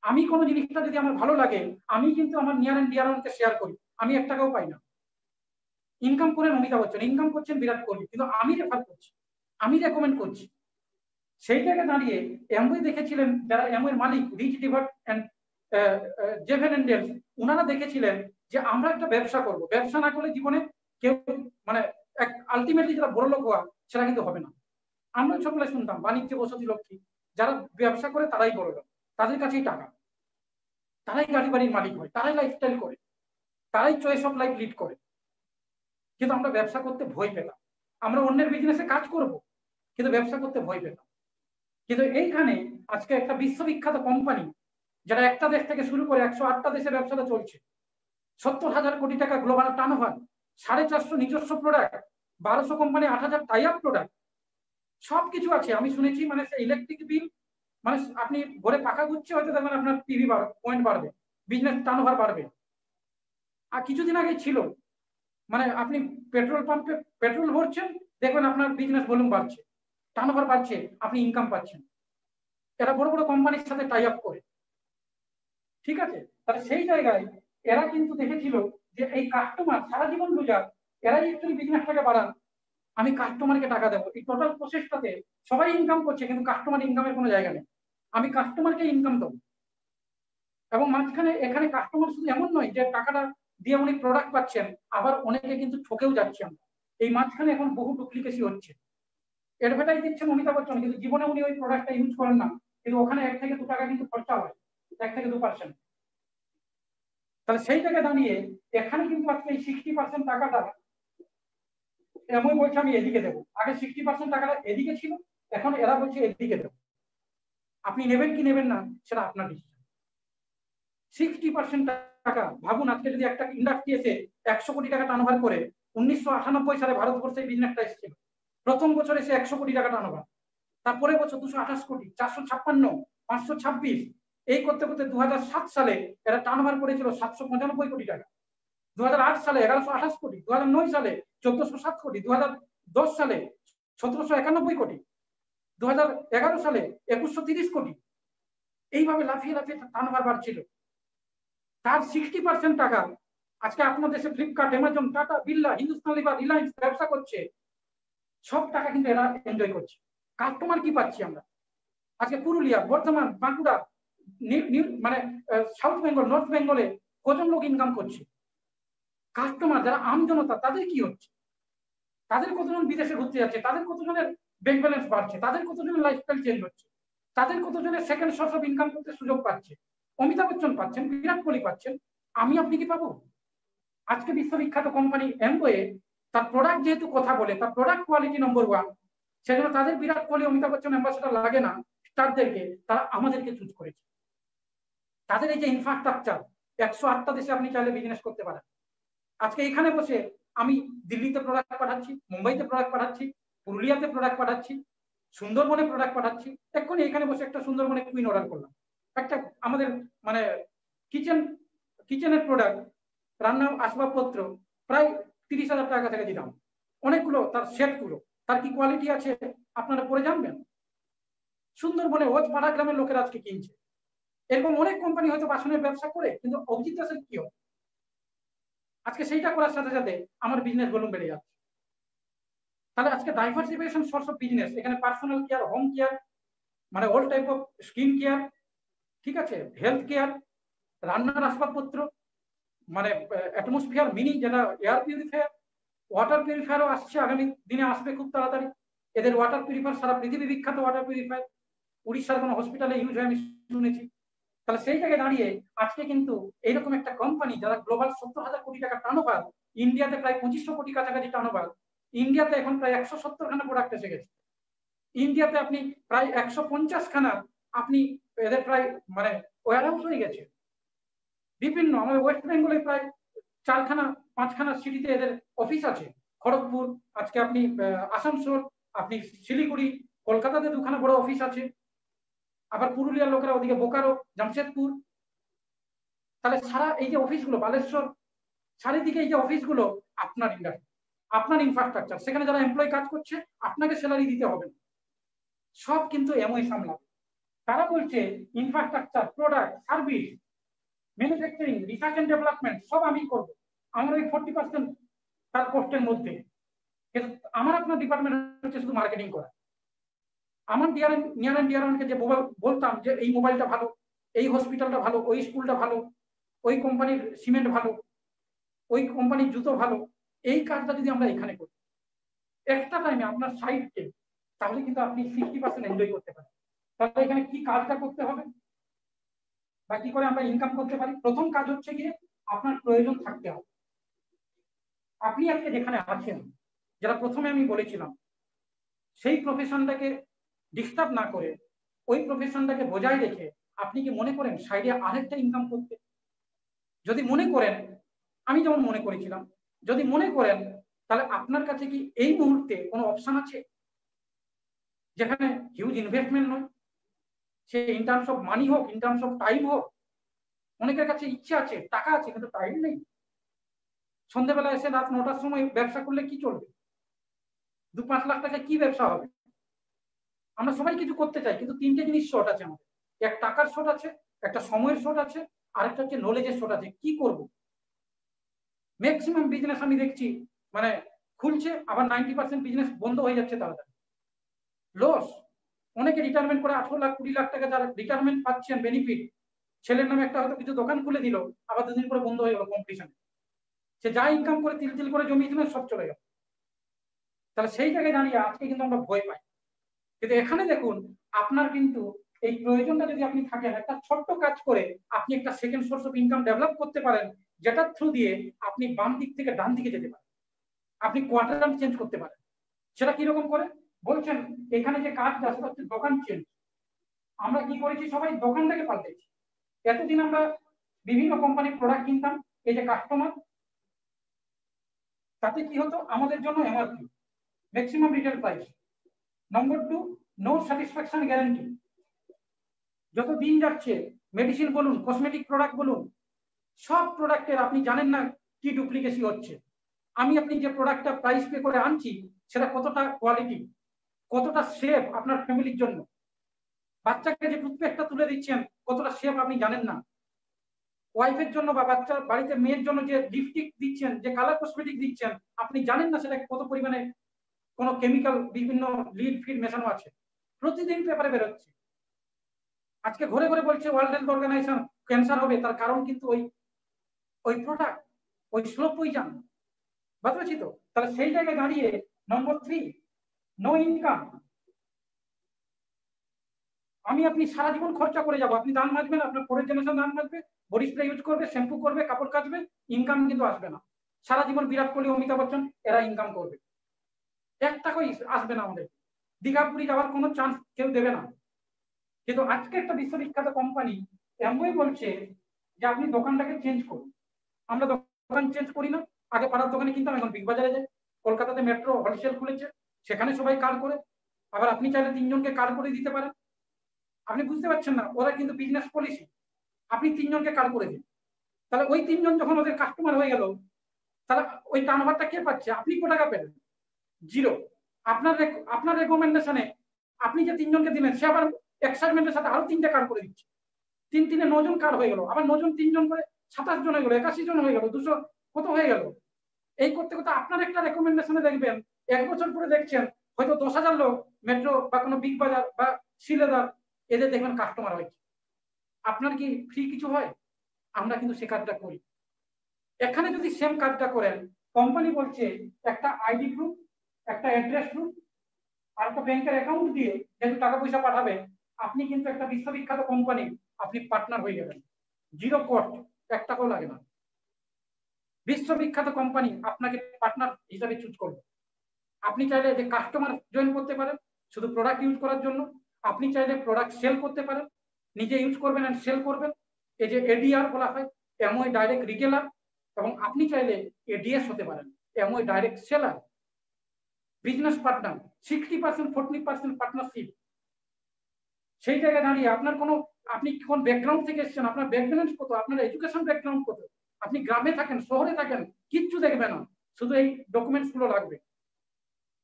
আমি কোনো জিনিসটা যদি আমার ভালো লাগে, আমি কিন্তু আমার নিয়ার অ্যান্ড ডিয়ার ওয়ানকে শেয়ার করি, আমি 1 টাকাও পাই না। ইনকাম করেন অমিতাভ বচ্চন, ইনকাম করছেন বিরাট কোহলি, কিন্তু আমি রেফার করছি, আমি রেকমেন্ড করছি। সেই জায়গায় দাঁড়িয়ে অ্যামওয়ে দেখেছিলেন, যারা অ্যামওয়ের মালিক রিচ ডিভার্ট অ্যান্ড জেভেন এন্ডেলস, ওনারা দেখেছিলেন যে আমরা একটা ব্যবসা করব, ব্যবসা না করলে জীবনে কেউ মানে আলটিমেটলি যারা বড় লোক হওয়া সেটা কিন্তু হবে না। আমরা ছোটবেলায় শুনতাম বাণিজ্য বসতি লক্ষ্মী, যারা ব্যবসা করে তারাই বড় লোক, তাদের কাছেই টাকা, তারাই গাড়ি বাড়ির মালিক হয়, তারাই লাইফস্টাইল করে, তারাই চয়েস অফ লাইফ লিড করে। কিন্তু আমরা ব্যবসা করতে ভয় পেতাম, আমরা অন্যের বিজনেসে কাজ করব, কিন্তু ব্যবসা করতে ভয় পেতাম। কিন্তু এইখানে আজকে একটা বিশ্ববিখ্যাত কোম্পানি, যারা একটা দেশ থেকে শুরু করে 108টা দেশে ব্যবসাটা চলছে, 70,000 কোটি টাকা গ্লোবাল টার্নওভার, 450 নিজস্ব product, 1200 company, 8,000 tie up product, সবকিছু আছে। আমি শুনেছি মানে ইলেকট্রিক বিল, মানে আপনি ঘরে পাখা ঘুরছে হয়তো দেখবেন আপনার টিভি পয়েন্ট বাড়বে, বিজনেস টার্নওভার বাড়বে। আর কিছুদিন আগে ছিল মানে আপনি পেট্রোল পাম্পে পেট্রোল ভরছেন, দেখবেন আপনার বিজনেস ভলিউম বাড়ছে, টার্নওভার বাড়ছে, আপনি ইনকাম পাচ্ছেন। এরা বড় বড় কোম্পানির সাথে টাই আপ করে, ঠিক আছে। তাহলে সেই জায়গায় এরা কিন্তু দেখেছিল যে এই কাস্টমার সারা জীবন রোজগার, এরাই অ্যাকচুয়ালি বিজনেসটাকে বাড়ান, আমি কাস্টমারকে টাকা দেবো। এই টোটাল প্রসেসটাতে সবাই ইনকাম করছে, কিন্তু কাস্টমার ইনকামের কোনো জায়গা নেই, আমি কাস্টমারকে ইনকাম দেবো। এবং মাঝখানে এখানে কাস্টমার শুধু এমন নয় যে টাকাটা দিয়ে উনি প্রোডাক্ট পাচ্ছেন, আবার অনেকে কিন্তু ঠকেও যাচ্ছে। আমরা এই মাঝখানে এখন বহু ডুপ্লিকেসি হচ্ছে, অ্যাডভার্টাইজ দিচ্ছেন অমিতাভ বচ্চন, কিন্তু জীবনে উনি ওই প্রোডাক্টটা ইউজ করেন না, কিন্তু ওখানে 1 থেকে 2 টাকা কিন্তু খরচা হয়, 1 থেকে 2%। তাহলে সেই জায়গায় দাঁড়িয়ে এখানে কিন্তু আজকে এই 60% টাকাটা এমন বলছে আমি এদিকে দেবো, আগে 60% টাকাটা এদিকে ছিল, এখন এরা বলছে এদিকে দেবো। আপনি নেবেন কি নেবেন না সেটা আপনার ডিসিশন। 60% টাকা ভাবুন, আজকে যদি একটা ইন্ডাস্ট্রি এসে 100 কোটি টাকা টার্নওভার করে, 1998 সালে ভারতবর্ষে এই বিজনেসটা এসেছিল, প্রথম বছর এসে 100 কোটি টাকা টার্নওভার, তারপরে বছর 228 কোটি, 456, 526, এই করতে করতে 2007 সালে এরা টার্নওভার করেছিল 795 কোটি টাকা, 2008 সালে 1128 কোটি, 2009 সালে 1407 কোটি, 2010 সালে 1791 কোটি, 2011 সালে 2130 কোটি। এইভাবে লাফিয়ে লাফিয়ে টার্নওভার বাড়ছিল। তার 60% টাকা আজকে আপনার দেশে Flipkart, Amazon, tata, Birla, Hindustan liver, Reliance ব্যবসা করছে, সব টাকা কিন্তু এরা এনজয় করছে। কাস্টমার কি পাচ্ছি আমরা? আজকে পুরুলিয়া, বর্ধমান, বাঁকুড়া, মানে সাউথ বেঙ্গল, নর্থ বেঙ্গলে কজন লোক ইনকাম করছে? কাস্টমার যারা আম জনতা, তাদের কি হচ্ছে? তাদের কতজন বিদেশে ঘুরতে যাচ্ছে, তাদের কতজনের ব্যাংক ব্যালেন্স বাড়ছে, তাদের কতজনের লাইফস্টাইল চেঞ্জ হচ্ছে, তাদের কতজনের সেকেন্ড সোর্স অফ ইনকাম করতে সুযোগ পাচ্ছে? অমিতাভ বচ্চন পাচ্ছেন, বিরাট কোহলি পাচ্ছেন, আমি আপনি কি পাবো? আজকে বিশ্ববিখ্যাত কোম্পানি অ্যামওয়ে, তার প্রোডাক্ট যেহেতু কথা বলে, তার প্রোডাক্ট কোয়ালিটি নম্বর 1, সেজন্য তাদের বিরাট কোহলি, অমিতাভ বচ্চন অ্যাম্বাসেডর লাগে না, স্টারদেরকে তারা আমাদেরকে চুজ করেছে। তাদের এই যে ইনফ্রাস্ট্রাকচার, 108টা দেশে আপনি চাইলে বিজনেস করতে পারেন। আজকে এখানে বসে আমি দিল্লিতে প্রোডাক্ট পাঠাচ্ছি, মুম্বাইতে প্রোডাক্ট পাঠাচ্ছি, পুরুলিয়াতে প্রোডাক্ট পাঠাচ্ছি, সুন্দরবনে প্রোডাক্ট পাঠাচ্ছি। এক্ষুনি এখানে বসে একটা সুন্দরবনে কুইন অর্ডার করলাম, একটা আমাদের মানে কিচেনের প্রোডাক্ট, রান্নার আসবাবপত্র, প্রায় 30,000 টাকা কাছাকাছি দাম, অনেকগুলো তার সেটগুলো, তার কি কোয়ালিটি আছে আপনারা পরে জানবেন। সুন্দরবনে ওজ পাড়া গ্রামের লোকেরা আজকে কিনছে। এরকম অনেক কোম্পানি হয়তো বাসনের ব্যবসা করে, কিন্তু অভিজিৎ দাসের কি হয়? আজকে সেইটা করার সাথে সাথে আমার বিজনেস ভলিউম বেড়ে যাচ্ছে। তাহলে আজকে ডাইভার্সিফিকেশন সোর্স অফ বিজনেস, এখানে পার্সোনাল কেয়ার, হোম কেয়ার, মানে all type of skin care, ঠিক আছে, হেলথ কেয়ার, রান্নার আসবাবপত্র, মানে অ্যাটমসফিয়ার মিনি, যেটা এয়ার পিউরিফায়ার, ওয়াটার পিউরিফায়ারও আসছে, আগামী দিনে আসবে খুব তাড়াতাড়ি। এদের ওয়াটার পিউরিফায়ার সারা পৃথিবী বিখ্যাত ওয়াটার পিউরিফায়ার, উড়িষ্যার কোনো হসপিটালে ইউজ হয় আমি শুনেছি। তাহলে সেই জায়গায় দাঁড়িয়ে আজকে কিন্তু এইরকম একটা কোম্পানি, যারা গ্লোবাল 70,000 কোটি টাকা টার্নওভার, ইন্ডিয়াতে প্রায় 2500 কোটি কাছাকাছি টার্নওভার, ইন্ডিয়াতে এখন প্রায় 170 খানা প্রোডাক্ট এসে গেছে। ইন্ডিয়াতে আপনি প্রায় 150 খানা আপনি এদের প্রায় মানে ওয়ারহাউস হয়ে গেছে। বিভিন্ন আমাদের ওয়েস্ট বেঙ্গলে প্রায় 4খানা 5খানা সিটিতে এদের অফিস আছে। খড়গপুর, আজকে আপনি আসানসোল, আপনি শিলিগুড়ি, কলকাতাতে 2খানা বড় অফিস আছে, আবার পুরুলিয়ার লোকেরা ওদিকে বোকারো, জামশেদপুর। তাহলে সারা এই যে অফিসগুলো, বালেশ্বর, চারিদিকে এই যে অফিসগুলো, আপনার ইন্ডাস্ট্রি, আপনার ইনফ্রাস্ট্রাকচার, সেখানে যারা এমপ্লয় কাজ করছে, আপনাকে স্যালারি দিতে হবে না, সব কিন্তু এমওই সামলাবে। তারা বলছে infrastructure, product, service, manufacturing, research and development সব আমি করবো, আমার ওই 40% তার পোস্টের মধ্যে। কিন্তু আমার আপনার ডিপার্টমেন্ট হচ্ছে শুধু মার্কেটিং করা। আমার নিয়ার অ্যান্ড ডিয়ারকে যে বলতাম যে এই মোবাইলটা ভালো, এই হসপিটালটা ভালো, ওই স্কুলটা ভালো, ওই কোম্পানির সিমেন্ট ভালো, ওই কোম্পানির জুতো ভালো, এই কাজটা যদি আমরা এখানে করি একটা টাইমে আপনার সাইডকে, তাহলে কিন্তু আপনি 60% এনজয় করতে পারেন। তাহলে এখানে কি কাজটা করতে হবে বা কি করে আমরা ইনকাম করতে পারি? প্রথম কাজ হচ্ছে গিয়ে আপনার প্রয়োজন থাকতে হবে। আপনি আজকে যেখানে আছেন, যারা প্রথমে আমি বলেছিলাম, সেই প্রফেশনটাকে ডিস্টার্ব না করে ওই প্রফেশনটাকে বজায় রেখে আপনি কি মনে করেন সাইডে আরেকটা ইনকাম করতে? যদি মনে করেন, আমি যেমন মনে করেছিলাম, যদি মনে করেন, তাহলে আপনার কাছে কি এই মুহূর্তে কোনো অপশন আছে যেখানে হিউজ ইনভেস্টমেন্ট নয়, say in terms of money হোক, ইন টার্মস অফ টাইম হোক? অনেকের কাছে ইচ্ছা আছে, টাকা আছে, কিন্তু টাইম নেই। সন্ধ্যেবেলা এসে রাত 9টার সময় ব্যবসা করলে কি চলবে? 2-5 লাখ টাকা কি ব্যবসা হবে? আমরা সবাই কিছু করতে চাই, কিন্তু তিনটে জিনিস শর্ট আছে আমাদের। এক টাকার শর্ট আছে, একটা সময়ের শর্ট আছে, আরেকটা হচ্ছে নলেজের শর্ট আছে। কি করব? ম্যাক্সিমাম বিজনেস আমি দেখছি মানে খুলছে, আবার 90% বিজনেস বন্ধ হয়ে যাচ্ছে তাড়াতাড়ি, লস। অনেকে রিটায়ারমেন্ট করে 18 লাখ 20 লাখ টাকা যারা রিটায়ারমেন্ট পাচ্ছেন বেনিফিট, ছেলের নামে একটা হয়তো কিছু দোকান খুলে দিল, আবার 2 দিন পরে বন্ধ হয়ে গেল কম্পিটিশনে। সে যা ইনকাম করে তিল তিল করে জমিয়েছিলেন সব চলে গেল। তাহলে সেই জায়গায় দাঁড়িয়ে আজকে কিন্তু আমরা ভয় পাই। কিন্তু এখানে দেখুন, আপনার কিন্তু এই প্রয়োজনটা যদি আপনি থাকেন, একটা ছোট্ট কাজ করে আপনি একটা second source of income develop করতে পারেন, যেটার থ্রু দিয়ে আপনি বাম দিক থেকে ডান দিকে যেতে পারেন, আপনি কোয়ার্টার চেঞ্জ করতে পারেন। সেটা কিরকম করে বলছেন? এখানে যে কাজটা সেটা হচ্ছে দোকান চেঞ্জ। আমরা কি করেছি, সবাই দোকানটাকে পাল্টেছি। এতদিন আমরা বিভিন্ন কোম্পানির প্রোডাক্ট কিনতাম, এই যে কাস্টমার, তাতে কি হতো, আমাদের জন্য এমআরপি, ম্যাক্সিমাম রিটেল প্রাইস। নম্বর 2, নো স্যাটিসফ্যাকশন গ্যারান্টি। যত দিন যাচ্ছে, মেডিসিন বলুন, কসমেটিক প্রোডাক্ট বলুন, সব প্রোডাক্টের আপনি জানেন না কি ডুপ্লিকেসি হচ্ছে। আপনি যে প্রোডাক্টটা প্রাইস পে করে আনছি, সেটা কতটা কোয়ালিটি, কতটা সেফ আপনার ফ্যামিলির জন্য। বাচ্চাকে যে টুথপেস্টটা তুলে দিচ্ছেন, কতটা সেফ আপনি জানেন না। ওয়াইফের জন্য বা বাচ্চার বাড়িতে মেয়ের জন্য যে লিপস্টিক দিচ্ছেন, যে কালার কসমেটিক দিচ্ছেন, আপনি জানেন না সেটা কত পরিমাণে কোনো কেমিক্যাল, বিভিন্ন লিড ফিড মেশানো আছে। প্রতিদিন পেপারে বেরোচ্ছে। আজকে ঘরে ঘরে বলছে ওয়ার্ল্ড হেলথ অর্গানাইজেশন ক্যান্সার হবে, তার কারণ কিন্তু ওই প্রোডাক্ট, ওই স্লো পয়জন। বুঝতে পারছি তো? তাহলে সেই জায়গায় দাঁড়িয়ে নম্বর 3, নো ইনকাম। আপনি সারা জীবন খরচা করে যাবো, আপনি দান মাজবেন, আপনার পরের জেনারেশন দান মাজবে, বডি স্প্রে ইউজ করবে, শ্যাম্পু করবে, কাপড় কাচবে, ইনকাম কিন্তু আসবে না। সারা জীবন বিরাট কোহলি, অমিতাভ বচ্চন এরা ইনকাম করবে, 1 টাকাই আসবে না আমাদের। দীঘা পুরী যাওয়ার কোনো চান্স কেউ দেবে না। কিন্তু আজকে একটা বিশ্ববিখ্যাত কোম্পানি এমনই বলছে যে আপনি দোকানটাকে চেঞ্জ করুন। আমরা দোকান চেঞ্জ করি না, আগে পাড়ার দোকানে কিনতাম, এখন বিগ বাজারে যাই। কলকাতাতে মেট্রো হোলসেল খুলেছে, সেখানে সবাই কার্ড করে। আবার আপনি চাইলে 3 জনকে কার্ড করে দিতে পারেন। আপনি বুঝতে পারছেন না, ওরা কিন্তু বিজনেস পলিসি। আপনি 3 জনকে কার্ড করে দিন, তাহলে ওই 3 জন যখন ওদের কাস্টমার হয়ে গেল, তাহলে ওই টার্নওভারটা কে পাচ্ছে? আপনি কত টাকা পেলেন? জিরো। আপনার রেকমেন্ডেশনে আপনি যে 3 জনকে দিলেন, সে আবার এক্সাইটমেন্টের সাথে আরো 3টে কার্ড করে দিচ্ছে। 3 9 জন কার্ড হয়ে গেল, আবার 9 জন 3 জন করে 27 জন হয়ে গেল, 81 জন হয়ে গেল, 200 কত হয়ে গেল। এই করতে করতে আপনার একটা রেকমেন্ডেশনে দেখবেন 1 বছর পরে দেখছেন হয়তো 10,000 লোক মেট্রো বা কোনো বিগ বাজার বা শিলেদার এদের দেখবেন কাস্টমার হয়েছে। আপনার কি ফ্রি কিছু হয়? আমরা কিন্তু সে কাজটা করি। এখানে যদি সেম কাজটা করেন, কোম্পানি বলছে একটা আইডি প্রুফ, একটা অ্যাড্রেস প্রুফ আর একটা ব্যাংকের অ্যাকাউন্ট দিয়ে যেহেতু টাকা পয়সা পাঠাবে, আপনি কিন্তু একটা বিশ্ববিখ্যাত কোম্পানি আপনি পার্টনার হয়ে যাবেন। জিরো কস্ট, 1 টাকাও লাগে না। বিশ্ববিখ্যাত কোম্পানি আপনাকে পার্টনার হিসাবে চুজ করবে। আপনি চাইলে যে কাস্টমার জয়েন করতে পারেন শুধু প্রোডাক্ট ইউজ করার জন্য, আপনি চাইলে প্রোডাক্ট সেল করতে পারেন, নিজে ইউজ করবেন এন্ড সেল করবেন, এই যে এডিআর বলা হয়, এমওআই ডাইরেক্ট রিটেলার। এবং আপনি চাইলে এডিএস হতে পারেন, MOI direct seller. Business partner 60% 40% partnership. সেই জায়গায় দাঁড়িয়ে আপনি কোন ব্যাকগ্রাউন্ড থেকে এসেছেন, আপনার ব্যাকগ্রাউন্ড কত, আপনার এডুকেশন ব্যাকগ্রাউন্ড কত, আপনি গ্রামে থাকেন, শহরে থাকেন, কিচ্ছু দেখবে না, শুধু এই ডকুমেন্টস গুলো লাগবে।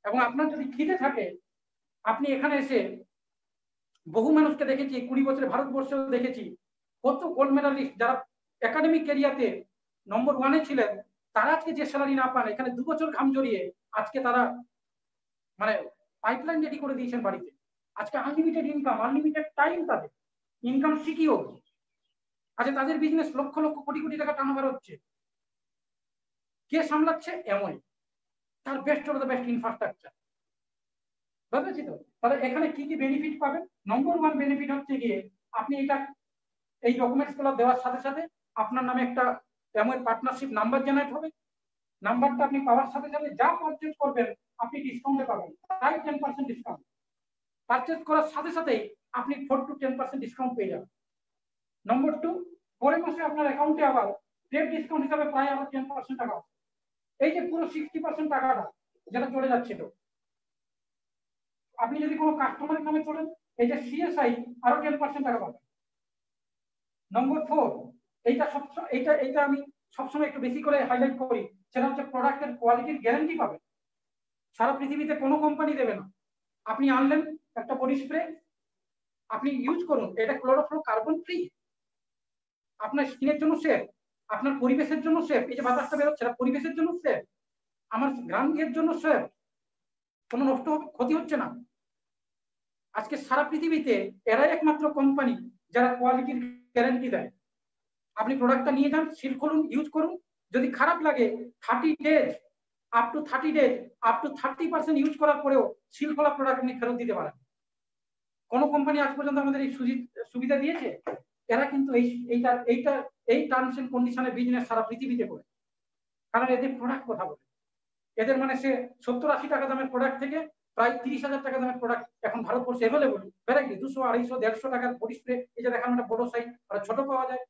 এবং আপনার যদি খিদে থাকে, আপনি এখানে এসে বহু মানুষকে দেখেছি 20 বছরে ভারতবর্ষে দেখেছি কত গোল্ড মেডালিস্ট যারা একাডেমিক ক্যারিয়ারে নম্বর 1-এ ছিলেন, তারা আজকে যে স্যালারি না পান, এখানে 2 বছর ঘাম জড়িয়ে আজকে তারা মানে পাইপলাইন রেডি করে দিয়েছেন বাড়িতে। আজকে আনলিমিটেড ইনকাম, আনলিমিটেড টাইম, তাদের ইনকাম সিকিউর। আজকে তাদের বিজনেস লক্ষ লক্ষ কোটি কোটি টাকা টার্নওভার হচ্ছে। কে সামলাচ্ছে? এমন তার best of the best infrastructure. বুঝেছি তো? তাহলে এখানে কি কি বেনিফিট পাবেন? নম্বর 1 বেনিফিট হচ্ছে গিয়ে আপনি এটা এই ডকুমেন্টস গুলো দেওয়ার সাথে সাথে আপনার নামে একটা এমন পার্টনারশিপ নাম্বার জেনারেট হবে। নাম্বারটা আপনি পাওয়ার সাথে সাথে যা পারচেজ করবেন আপনি ডিসকাউন্টে পাবেন, তাই 10% ডিসকাউন্ট। পারচেজ করার সাথে সাথেই আপনি 4 to 10% ডিসকাউন্ট পেয়ে যাবেন। নম্বর 2, পরের মাসে আপনার অ্যাকাউন্টে আবার ট্রেড ডিসকাউন্ট হিসাবে প্রায় আবার 10% টাকা। এই যে পুরো 60% টাকাটা যেটা চলে যাচ্ছিল, আপনি যদি কোনো কাস্টমারের নামে চলেন, এই যে সিএসআই আরো 10% টাকা পাবেন। নম্বর 4, এইটা এইটা আমি সবসময় একটু বেশি করে হাইলাইট করি, সেটা হচ্ছে প্রোডাক্টের কোয়ালিটির গ্যারান্টি পাবেন। সারা পৃথিবীতে কোনো কোম্পানি দেবে না। আপনি আনলেন একটা বডি স্প্রে, আপনি ইউজ করুন, এটা ক্লোরোফ্লোর কার্বন ফ্রি, আপনার স্কিনের জন্য সেফ, আপনার পরিবেশের জন্য সেফ। এই যে বাতাসটা বেরোচ্ছে এটা পরিবেশের জন্য সেফ, আমার গ্রামের জন্য সেফ, কোনো নষ্ট ক্ষতি হচ্ছে না। আজকে সারা পৃথিবীতে এরাই একমাত্র কোম্পানি যারা কোয়ালিটির গ্যারান্টি দেয়। আপনি প্রোডাক্টটা নিয়ে যান, সিল করুন, ইউজ করুন, যদি খারাপ লাগে 30 ডেজ আপ টু 30% ইউজ করার পরেও সিল করা প্রোডাক্ট আপনি ফেরত দিতে পারেন। কোন কোম্পানি আজ পর্যন্ত আমাদের এই সুবিধা দিয়েছে? এরা কিন্তু এই টার্মস এন্ড কন্ডিশনে বিজনেস সারা পৃথিবীতে করে, কারণ এদের প্রোডাক্ট কথা বলে। এদের মানে সে 70-80 টাকা দামের প্রোডাক্ট থেকে প্রায় 30,000 টাকা দামের প্রোডাক্ট এখন ভারতবর্ষে অ্যাভেলেবল। ভ্যারাইটি 200, 250, 150 টাকার বডি স্প্রে, এই যে দেখানো একটা বড় সাইজ আর ছোট পাওয়া যায়,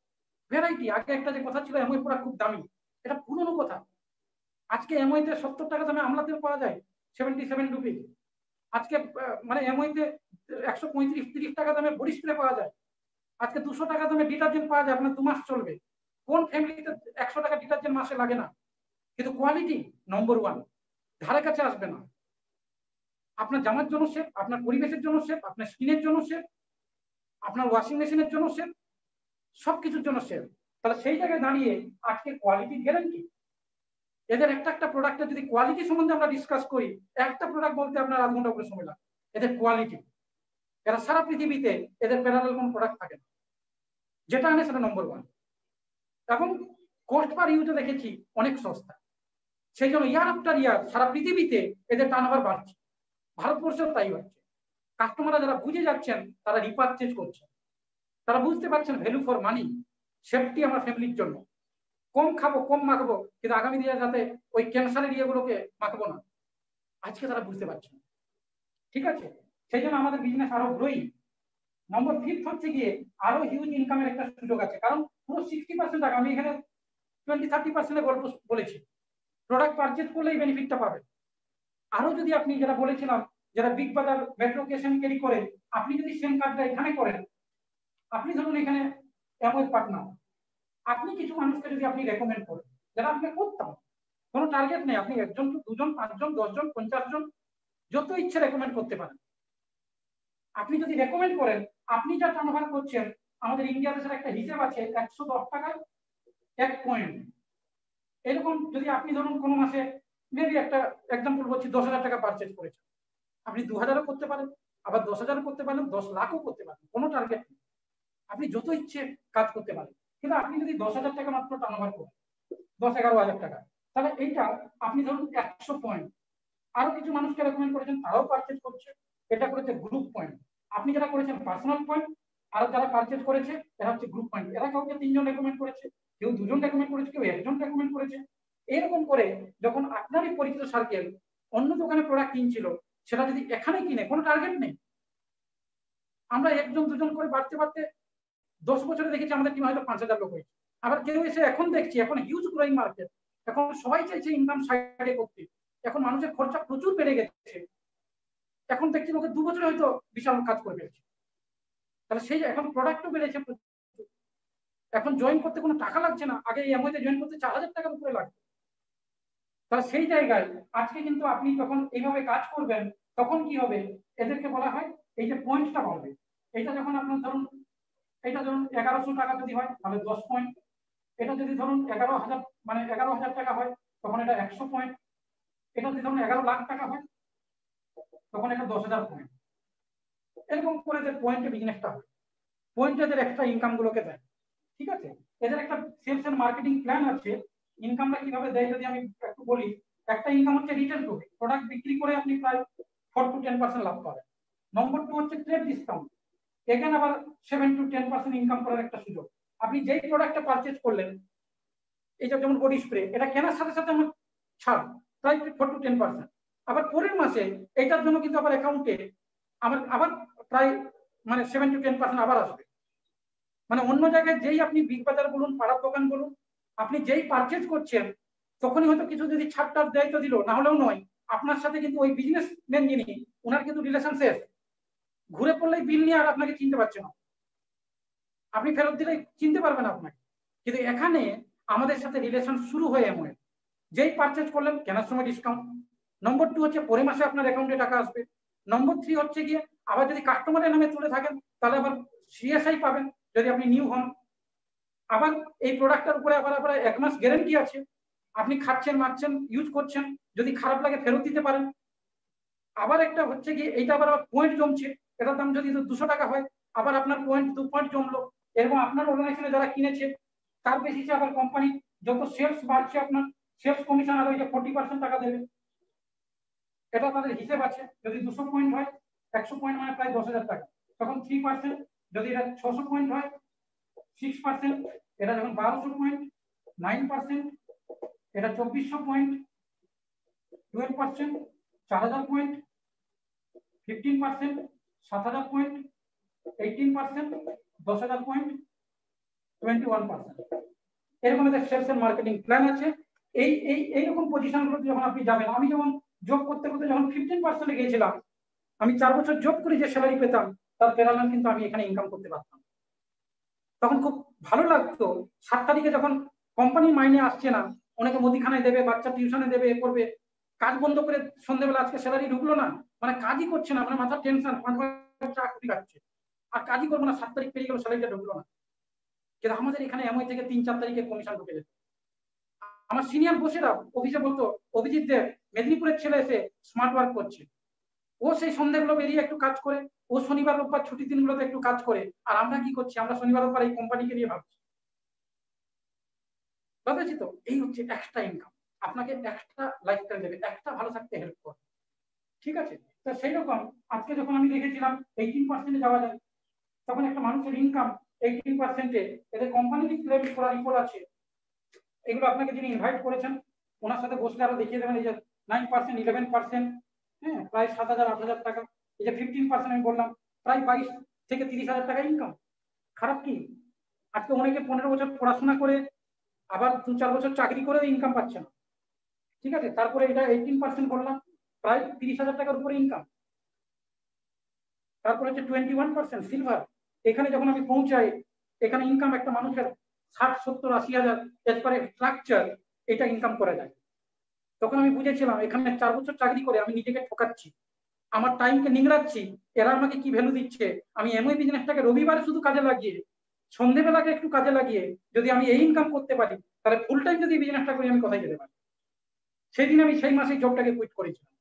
ভ্যারাইটি। আগে একটা যে কথা ছিল এমআই প্রোডাক্ট খুব দামি, এটা পুরনো কথা। আজকে এমআইতে 70 টাকা দামে আমলাতেও পাওয়া যায়, 77 রুপিস। আজকে মানে এমআইতে 135-30 টাকা দামে বডি স্প্রে পাওয়া যায়। আজকে 200 টাকা দামে ডিটারজেন্ট পাওয়া যায়, আপনার 2 মাস চলবে। কোন ফ্যামিলিতে 100 টাকা ডিটারজেন্ট মাসে লাগে না? কিন্তু কোয়ালিটি নম্বর 1, ধারে কাছে আসবে না। আপনার জামার জন্য সেফ, আপনার পরিবেশের জন্য সেফ, আপনার স্কিনের জন্য সেফ, আপনার ওয়াশিং মেশিনের জন্য সেফ, সবকিছুর জন্য সেফ। তাহলে সেই জায়গায় দাঁড়িয়ে আজকে কোয়ালিটি গ্যারান্টি। এদের একটা প্রোডাক্টের যদি কোয়ালিটি সম্বন্ধে আমরা ডিসকাস করি, একটা প্রোডাক্ট বলতে আপনার 1/2 ঘন্টা করে সময় লাগে। এদের কোয়ালিটি, এরা সারা পৃথিবীতে এদের প্যারালাল কোন প্রোডাক্ট থাকে না, যেটা আনে সেটা নম্বর 1। এবং কস্ট পার ইউজে দেখেছি অনেক সস্তা, সেই জন্য ইয়ার আফটার ইয়ার সারা পৃথিবীতে এদের টার্নওভার বাড়ছে, ভারতবর্ষেও তাই হচ্ছে। কাস্টমাররা যারা বুঝে যাচ্ছেন তারা রিপারচেজ করছেন, তারা বুঝতে পারছেন ভ্যালু ফর মানি, সেফটি আমার ফ্যামিলির জন্য, কম খাবো কম মাখবো, কিন্তু আগামী দিনে যাতে ওই ক্যান্সারের ইয়েগুলোকে মাখবো না, আজকে তারা বুঝতে পারছেন। ঠিক আছে, সেই জন্য আমাদের বিজনেস আরো গ্রোয়িং। নম্বর 5 হচ্ছে গিয়ে আরো হিউজ ইনকামের একটা সুযোগ আছে, কারণ পুরো 60% টাকা, আমি এখানে 20-30% গল্প বলেছি। প্রোডাক্ট পারচেজ করলেই বেনিফিটটা পাবে। আরো যদি আপনি যেটা বলেছিলাম, যারা বিগ বাজার মেট্রো ক্যাশ ক্যারি করে, আপনি যদি সেম কাজটা এখানে করেন, আপনি ধরুন এখানে এমন পার্টনার, আপনি কিছু মানুষকে যদি আপনি রেকমেন্ড করেন, যারা আপনি করতাম, কোনো টার্গেট নেই, আপনি 1 জন, 2 জন, 5 জন, 10 জন, 50 জন, যত ইচ্ছে রেকমেন্ড করতে পারেন। আপনি যদি রেকমেন্ড করেন, আপনি যা টার্নওভার করছেন, আমাদের ইন্ডিয়া দেশের একটা হিসেব আছে 110 টাকায় 1 পয়েন্ট। এরকম যদি আপনি ধরুন কোনো মাসে মেবি একটা এক্সাম্পল বলছি 10,000 টাকা পারচেজ করেছেন, আপনি 2,000ও করতে পারেন, আবার 10,000ও করতে পারেন, 10 লাখও করতে পারেন, কোনো টার্গেট নেই, আপনি যত ইচ্ছে কাজ করতে পারেন। কিন্তু আপনি যদি 10,000 টাকা মাত্র টার্নওভার করেন, 10-11 হাজার টাকা, তাহলে এইটা আপনি ধরুন 100 পয়েন্ট। আরো কিছু মানুষকে রেকমেন্ড করেছেন, তারাও পারচেজ করছে, এটা করেছে গ্রুপ পয়েন্ট। আপনি যারা করেছেন পার্সোনাল পয়েন্ট, আর যারা পারচেজ করেছে এরা হচ্ছে গ্রুপ পয়েন্ট। এরা কাউকে 3 জন রেকমেন্ড করেছে, কেউ 2 জন রেকমেন্ড করেছে, কেউ 1 জন রেকমেন্ড করেছে। এরকম করে যখন আপনারই পরিচিত সার্কেল অন্য দোকানে প্রোডাক্ট কিনছিল, সেটা যদি এখানে কিনে, কোনো টার্গেট নেই, আমরা 1 জন 2 জন করে বাড়তে বাড়তে 10 বছরে দেখেছি আমাদের টিম হয়তো 5,000 লোক হয়েছে। আবার কেউ এসে এখন দেখছি, এখন হিউজ গ্রোয়িং মার্কেট, এখন সবাই চাইছে ইনকাম সাইডে করতে, এখন মানুষের খরচা প্রচুর বেড়ে গেছে, এখন দেখছি লোকে 2 বছরে হয়তো বিশাল কাজ করে ফেলছে। তাহলে সেই এখন প্রোডাক্টও বেড়েছে, এখন জয়েন করতে কোনো টাকা লাগছে না, আগে এমওতে জয়েন করতে 4,000 টাকার উপরে লাগবে। তাহলে সেই জায়গায় আজকে কিন্তু আপনি যখন এইভাবে কাজ করবেন, তখন কি হবে, এদেরকে বলা হয় এই যে পয়েন্টটা বাড়বে। এটা যখন আপনার ধরুন, এটা ধরুন 1100 টাকা যদি হয় তাহলে 10 পয়েন্ট। এটা যদি ধরুন 11,000 মানে 11,000 টাকা হয় তখন এটা 100 পয়েন্ট। এটা যদি ধরুন 11 লাখ টাকা হয় তখন এটা 10,000 পয়েন্ট। এরকম করে যে পয়েন্টে বিজনেসটা হয়, পয়েন্ট এদের এক্সট্রা ইনকাম গুলোকে দেয়। ঠিক আছে, এদের একটা সেলস এন্ড মার্কেটিং প্ল্যান আছে। ইনকামটা কিভাবে দেয় যদি আমি একটু বলি, একটা ইনকাম হচ্ছে রিটেল প্রফিট, প্রোডাক্ট বিক্রি করে আপনি প্রায় 4 to 10% লাভ পাবেন। নম্বর 2 হচ্ছে ট্রেড ডিসকাউন্ট, এখানে আবার 7 to 10% ইনকাম করার একটা সুযোগ। আপনি যেই প্রোডাক্টটা পারচেজ করলেন, এইটা যেমন বডি স্প্রে, এটা কেনার সাথে সাথে আমার ছাড় প্রায় 4 to 10%। আবার পরের মাসে এইটার জন্য কিন্তু আবার অ্যাকাউন্টে আমার আবার প্রায় মানে 7 to 10% আবার আসবে। মানে অন্য জায়গায় যেই আপনি বিগ বাজার বলুন, পাড়ার দোকান বলুন, আপনি যেই পারচেজ করছেন তখনই হয়তো কিছু যদি ছাড় দেয় তো দিল, না হলেও নয়। আপনার সাথে কিন্তু ওই বিজনেসম্যান যিনি, ওনার কিন্তু রিলেশন শেষ, ঘুরে পড়লেই বিল নিয়ে আর আপনাকে চিনতে পারছে না, আপনি ফেরত দিলে চিনতে পারবেন আপনাকে। কিন্তু এখানে আমাদের সাথে রিলেশন শুরু হয়ে এমন যেই পারচেজ করলেন কেনার সময় ডিসকাউন্ট। নম্বর 2 হচ্ছে পরের মাসে আপনার অ্যাকাউন্টে টাকা আসবে। নম্বর 3 হচ্ছে গিয়ে আবার যদি কাস্টমারের নামে তুলে থাকেন তাহলে আবার সিএসআই পাবেন যদি আপনি নিউ হন। আবার এই প্রোডাক্টের উপরে আবার 1 মাস গ্যারান্টি আছে, আপনি খাচ্ছেন মারছেন ইউজ করছেন, যদি খারাপ লাগে ফেরত দিতে পারেন। আবার একটা হচ্ছে কি এইটা আবার পয়েন্ট জমছে, এটার দাম যদি 200 টাকা হয় আবার আপনার পয়েন্ট 2 পয়েন্ট জমলো, এরকম আপনার অর্গানাইজেশনে যারা কিনেছে তার বেসিসে আবার কোম্পানি যত সেলস বাড়ছে আপনার সেলস কমিশন আর ওই যে 40% টাকা দেবে। এটা তাদের হিসেব আছে, যদি 200 পয়েন্ট হয় 100 পয়েন্ট মানে প্রায় 10,000 টাকা, তখন 3%। যদি এটা 600 পয়েন্ট হয় 6%, এটা যখন 1200 পয়েন্ট 9%, এটা 2400 পয়েন্ট 12%, 4000 পয়েন্ট 15%, 7,000 পয়েন্ট 18%, 10,000 পয়েন্ট 21%। এরকম একটা সেলস এন্ড মার্কেটিং প্ল্যান আছে। এইরকম পজিশন গুলো যখন আপনি যাবেন, আমি যেমন জব করতে করতে যখন 15% গিয়েছিলাম, আমি 4 বছর জব করে যে স্যালারি পেতাম তার পেরালাম কিন্তু আমি এখানে ইনকাম করতে পারতাম। তখন খুব ভালো লাগতো। 7 তারিখে যখন কোম্পানির মাইনে আসছে না, অনেকে মুদিখানায় দেবে, বাচ্চা টিউশনে দেবে, এ করবে, কাজ বন্ধ করে সন্ধ্যেবেলা আজকে স্যালারি ঢুকলো না, মানে কাজই করছে না, মানে মাথার টেনশন, 5 বছর চাকরি কাটছে আর কাজই করবো না, 7 তারিখ পেরিয়ে গেল স্যালারিটা ঢুকলো না। কিন্তু আমাদের এখানে এমআই থেকে 3-4 তারিখে কমিশন ঢুকে যেত। আমার সিনিয়র বসেরা অফিসে বলতো, অভিজিৎ দেব মেদিনীপুরের ছেলে এসে স্মার্ট ওয়ার্ক করছে, ও সেই সন্ধ্যাগুলো বেরিয়ে একটু কাজ করে, ও শনিবার রোববার ছুটির দিনগুলোতে একটু কাজ করে, আর আমরা কি করছি, আমরা শনিবার রোববার এই কোম্পানিকে নিয়ে ভাবছি। বুঝেছি তো, এই হচ্ছে এক্সট্রা ইনকাম, আপনাকে এক্সট্রা লাইফস্টাইল দেবে, একটা ভালো থাকতে হেল্প করবে। ঠিক আছে, তো সেই রকম আজকে যখন আমি দেখেছিলাম 18% যাওয়া যায়, তখন একটা মানুষের ইনকাম 18%-এ এদের কোম্পানি ক্লেম করা রিপোর্ট আছে। এগুলো আপনাকে যিনি ইনভাইট করেছেন ওনার সাথে বসলে আরো দেখিয়ে দেবেন। এই যে 9%, 11%, হ্যাঁ, প্রায় 7,000-8,000 টাকা। এই যে 15% আমি বললাম, প্রায় 22 থেকে 30,000 টাকা ইনকাম। খারাপ কি? আজকে অনেকে 15 বছর পড়াশোনা করে আবার 2-4 বছর চাকরি করে ইনকাম পাচ্ছে না। ঠিক আছে, তারপরে এটা 18% করলাম, প্রায় 30,000 টাকার উপরে ইনকাম। তারপরে হচ্ছে 21% সিলভার, এখানে যখন আমি পৌঁছাই এখানে ইনকাম একটা মানুষের 60-70-80,000 এজ পার স্ট্রাকচার এটা ইনকাম করা যায়। তখন আমি বুঝেছিলাম এখানে 4 বছর চাকরি করে আমি নিজেকে ঠকাচ্ছি, আমার টাইমকে নিংড়াচ্ছি, এরা আমাকে কি ভ্যালু দিচ্ছে। আমি এমন বিজনেসটাকে রবিবারে শুধু কাজে লাগিয়ে সন্ধ্যেবেলাকে একটু কাজে লাগিয়ে যদি আমি এই ইনকাম করতে পারি, তাহলে ফুল টাইম যদি বিজনেসটা করি আমি কোথায় যেতে পারি। সেই দিন আমি সেই মাসে জবটাকে কুইট করেছিলাম।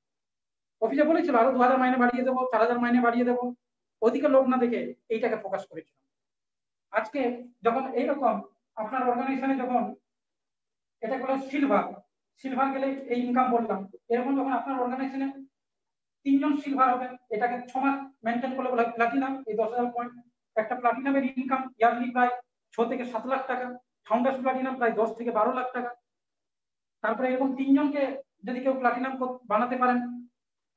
অফিসে বলেছিল আরো 2,000 মাইনে বাড়িয়ে দেবো, 4,000 মাইনে বাড়িয়ে দেবো, ওদিকে লোক না দেখে এইটাকে ফোকাস করেছিলাম। আজকে যখন এইরকম আপনার অর্গানাইজেশনে যখন এটা হলো সিলভার, সিলভার গেলে এই ইনকাম বললাম, এরকম যখন আপনার অর্গানাইজেশনে 3 জন সিলভার হবে, এটাকে 6 মাস মেনটেন করলে বলা প্লাটিনাম, এই 10,000 পয়েন্ট। একটা প্লাটিনামের ইনকাম ইয়ারলি প্রায় 6 থেকে 7 লাখ টাকা, ফাউন্ডার্স প্লাটিনাম প্রায় 10 থেকে 12 লাখ টাকা। তারপরে এরকম 3 জনকে যদি কেউ প্লাটিনাম বানাতে পারেন,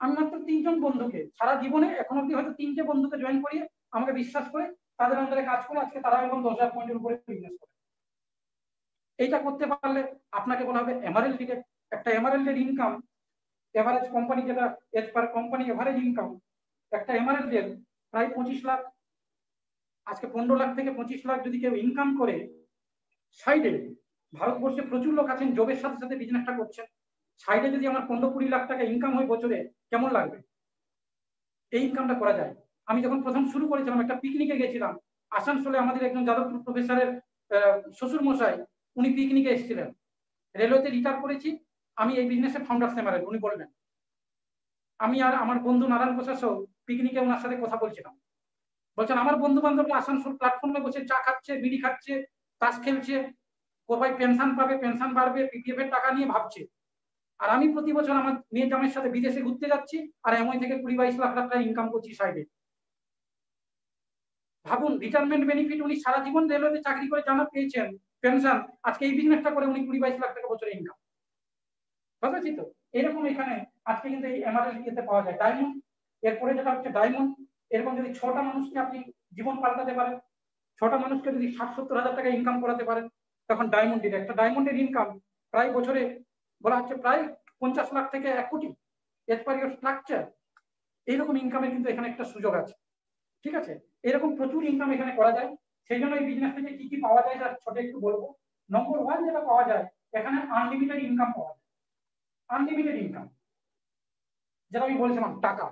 আমি মাত্র 3 জন বন্ধুকে সারা জীবনে এখন অব্দি হয়তো 3টে বন্ধুকে জয়েন করিয়ে আমাকে বিশ্বাস করে তাদের আন্ডারে কাজ করে আজকে তারা এখন 10,000 পয়েন্টের উপরে বিজনেস করে। এইটা করতে পারলে আপনাকে বলা হবে এমারেল্ড টিকেট। একটা এমারেল্ডের ইনকাম এভারেজ কোম্পানি, যেটা as per company average income একটা এমারেল্ডের প্রায় 25 লাখ। আজকে 15 লাখ থেকে 25 লাখ যদি কেউ ইনকাম করে, সাইডে ভারতবর্ষে প্রচুর লোক আছেন জবের সাথে সাথে বিজনেসটা করছেন, সাইডে যদি আমার 15-20 লাখ টাকা ইনকাম হয় বছরে, কেমন লাগবে? এই ইনকামটা করা যায়। আমি যখন প্রথম শুরু করেছিলাম একটা পিকনিকে গেছিলাম আসানসোলে, আমাদের একজন যাদবপুর প্রফেসরের শ্বশুর মশাই উনি পিকনিকে এসেছিলেন, রেলওয়েতে রিটায়ার করেছি, আমি এই বিজনেসের ফাউন্ডার সেমারেল। উনি বলবেন, আমি আর আমার বন্ধু নারায়ণ প্রসাদ পিকনিকে ওনার সাথে কথা বলছিলাম, বলছেন আমার বন্ধু বান্ধবরা আসানসোল প্ল্যাটফর্মে বসে চা খাচ্ছে, বিড়ি খাচ্ছে, তাস খেলছে, কোথায় পেনশন পাবে, পেনশন বাড়বে, পিপিএফ এর টাকা নিয়ে ভাবছে। আর আমি প্রতি বছর আমার মেয়ে জামের সাথে বিদেশে ঘুরতে যাচ্ছি আর এমন থেকে 20-22 লাখ টাকা ইনকাম করছি সাইডে। ভাবুন, রিটায়ারমেন্ট বেনিফিট উনি সারা জীবন রেলওয়েতে চাকরি করে জানা পেয়েছেন, পেনশন, আজকে এই বিজনেসটা করে উনি 20-22 লাখ টাকা বছরে ইনকাম। বুঝেছি তো? এরকম এখানে আজকে কিন্তু এই এমআরএল ইয়েতে পাওয়া যায় ডায়মন্ড। এরপরে যেটা হচ্ছে ডায়মন্ড, এরকম যদি 6টা মানুষকে আপনি জীবন পাল্টাতে পারেন, 6টা মানুষকে যদি 60-70 হাজার টাকা ইনকাম করাতে পারেন, তখন ডায়মন্ডের একটা ডায়মন্ডের ইনকাম প্রায় বছরে বলা হচ্ছে প্রায় 50 লাখ থেকে 1 কোটি। এজ পার ইউর স্ট্রাকচার এইরকম ইনকামের কিন্তু এখানে একটা সুযোগ আছে। ঠিক আছে, এরকম প্রচুর ইনকাম এখানে করা যায়। সেই জন্য এই বিজনেস থেকে কি কি পাওয়া যায় তার ছোট একটু বলবো। নম্বর 1 যেটা পাওয়া যায়, এখানে আনলিমিটেড ইনকাম পাওয়া যায়। আনলিমিটেড ইনকাম, যেটা আমি বলছিলাম, টাকা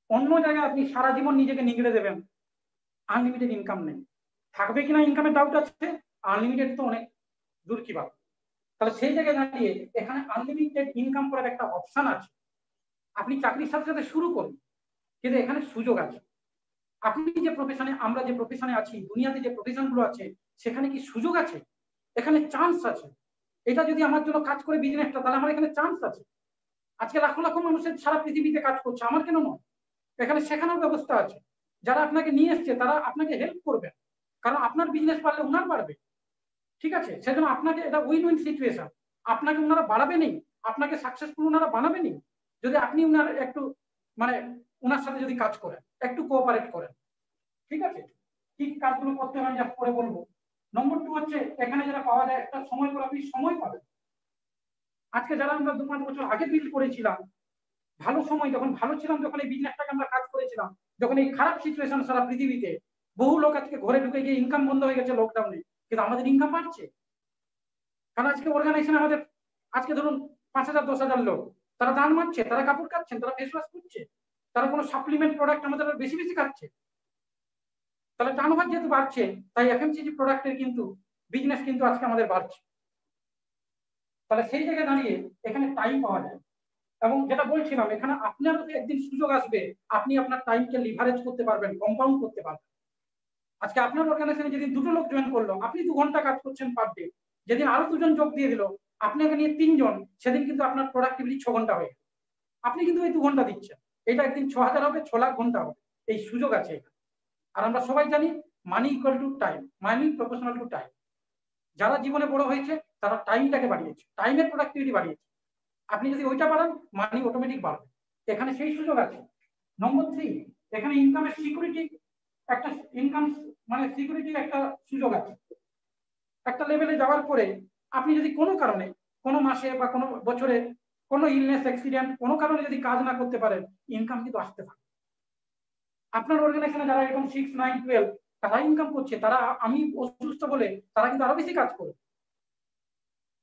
অন্য জায়গায় আপনি সারা জীবন নিজেকে নিগড়ে দেবেন, আনলিমিটেড ইনকাম নেই। থাকবে কিনা ইনকামের ডাউট আছে, আনলিমিটেড তো অনেক দূর কি বাত। তাহলে সেই জায়গায় দাঁড়িয়ে এখানে আনলিমিটেড ইনকাম করার একটা অপশন আছে। আপনি চাকরির সাথে সাথে শুরু করুন, কিন্তু এখানে সুযোগ আছে। আপনি যে প্রফেশনে, আমরা যে প্রফেশনে আছি, দুনিয়াতে যে প্রফেশন গুলো আছে, সেখানে কি সুযোগ আছে? এখানে চান্স আছে। এটা যদি আমার জন্য কাজ করে বিজনেসটা, তাহলে আমার এখানে চান্স আছে। আজকে লাখো লাখো মানুষের সারা পৃথিবীতে কাজ করছে, আমার কেন নয়? এখানে শেখানোর ব্যবস্থা আছে। যারা আপনাকে নিয়ে এসছে তারা আপনাকে হেল্প করবে, কারণ আপনার বিজনেস বাড়লে ওনার বাড়বে। ঠিক আছে, সেজন্য আপনাকে এটা উইন উইন সিচুয়েশন। আপনাকে ওনারা বাড়াবেনই, আপনাকে সাকসেসফুল ওনারা বানাবেনই, যদি আপনি ওনার একটু মানে ওনার সাথে যদি কাজ করেন, একটু কোঅপারেট করেন। ঠিক আছে, কি কাজগুলো করতে হয় যা পরে বলবো। নম্বর 2 হচ্ছে এখানে যেটা পাওয়া যায়, একটা সময় করে আপনি সময় পাবেন। আজকে যারা আমরা 2-5 বছর আগে বিল্ড করেছিলাম, ভালো সময় যখন ভালো ছিলাম, যখন এই বিজনেসটাকে আমরা কাজ করেছিলাম, যখন এই খারাপ সিচুয়েশন সারা পৃথিবীতে, বহু লোক আজকে ঘরে ঢুকে গিয়ে ইনকাম বন্ধ হয়ে গেছে লকডাউনে, কিন্তু আমাদের ইনকাম বাড়ছে। কারণ আজকে অর্গানাইজেশন আমাদের, আজকে ধরুন 5,000-10,000 লোক, তারা দান মারছে, তারা কাপড় কাচ্ছেন, তারা ফেস ওয়াশ করছে, তারা কোনো সাপ্লিমেন্ট প্রোডাক্ট আমাদের বেশি বেশি খাচ্ছে। তাহলে টার্নওভার যেহেতু বাড়ছে, তাই এফএমসিজি প্রোডাক্টের কিন্তু বিজনেস কিন্তু আজকে আমাদের বাড়ছে। তাহলে সেই জায়গায় দাঁড়িয়ে এখানে টাইম পাওয়া যায়। এবং যেটা বলছিলাম, এখানে আপনারও একদিন সুযোগ আসবে, আপনি আপনার টাইমকে লিভারেজ করতে পারবেন, কম্পাউন্ড করতে পারবেন। আজকে আপনার অর্গানাইজেশনে যেদিন 2টো লোক জয়েন করলো, আপনি 2 ঘন্টা কাজ করছেন পার ডে, যেদিন আরো 2জন যোগ দিয়ে দিল, আপনাকে নিয়ে 3জন, সেদিন কিন্তু আপনার প্রোডাক্টিভিটি 6 ঘন্টা হয়ে গেল। আপনি কিন্তু এই 2 ঘন্টা দিচ্ছেন, এটা একদিন 6,000 হবে, 6 লাখ ঘন্টা হবে। এই সুযোগ আছে এখানে। আর আমরা সবাই জানি money equal to time, money proportional to time. যারা জীবনে বড় হয়েছে তারা টাইমটাকে বাড়িয়েছে, টাইমের প্রোডাক্টিভিটি বাড়িয়েছে। আপনি যদি ওইটা বাড়ান, মানি অটোমেটিক বাড়বে। এখানে সেই সুযোগ আছে। নম্বর 3, এখানে ইনকামের সিকিউরিটি, একটা ইনকাম মানে সিকিউরিটির একটা সুযোগ আছে। একটা লেভেলে যাওয়ার পরে আপনি যদি কোনো কারণে, কোনো মাসে বা কোনো বছরে কোনো ইলনেস, অ্যাক্সিডেন্ট, কোনো কারণে যদি কাজ না করতে পারেন, ইনকাম কিন্তু আসতে থাকে। আপনার অর্গানাইজেশনে যারা এরকম 6, 9, 12 তারা ইনকাম করছে, তারা আমি অসুস্থ বলে তারা কিন্তু আরো বেশি কাজ করে।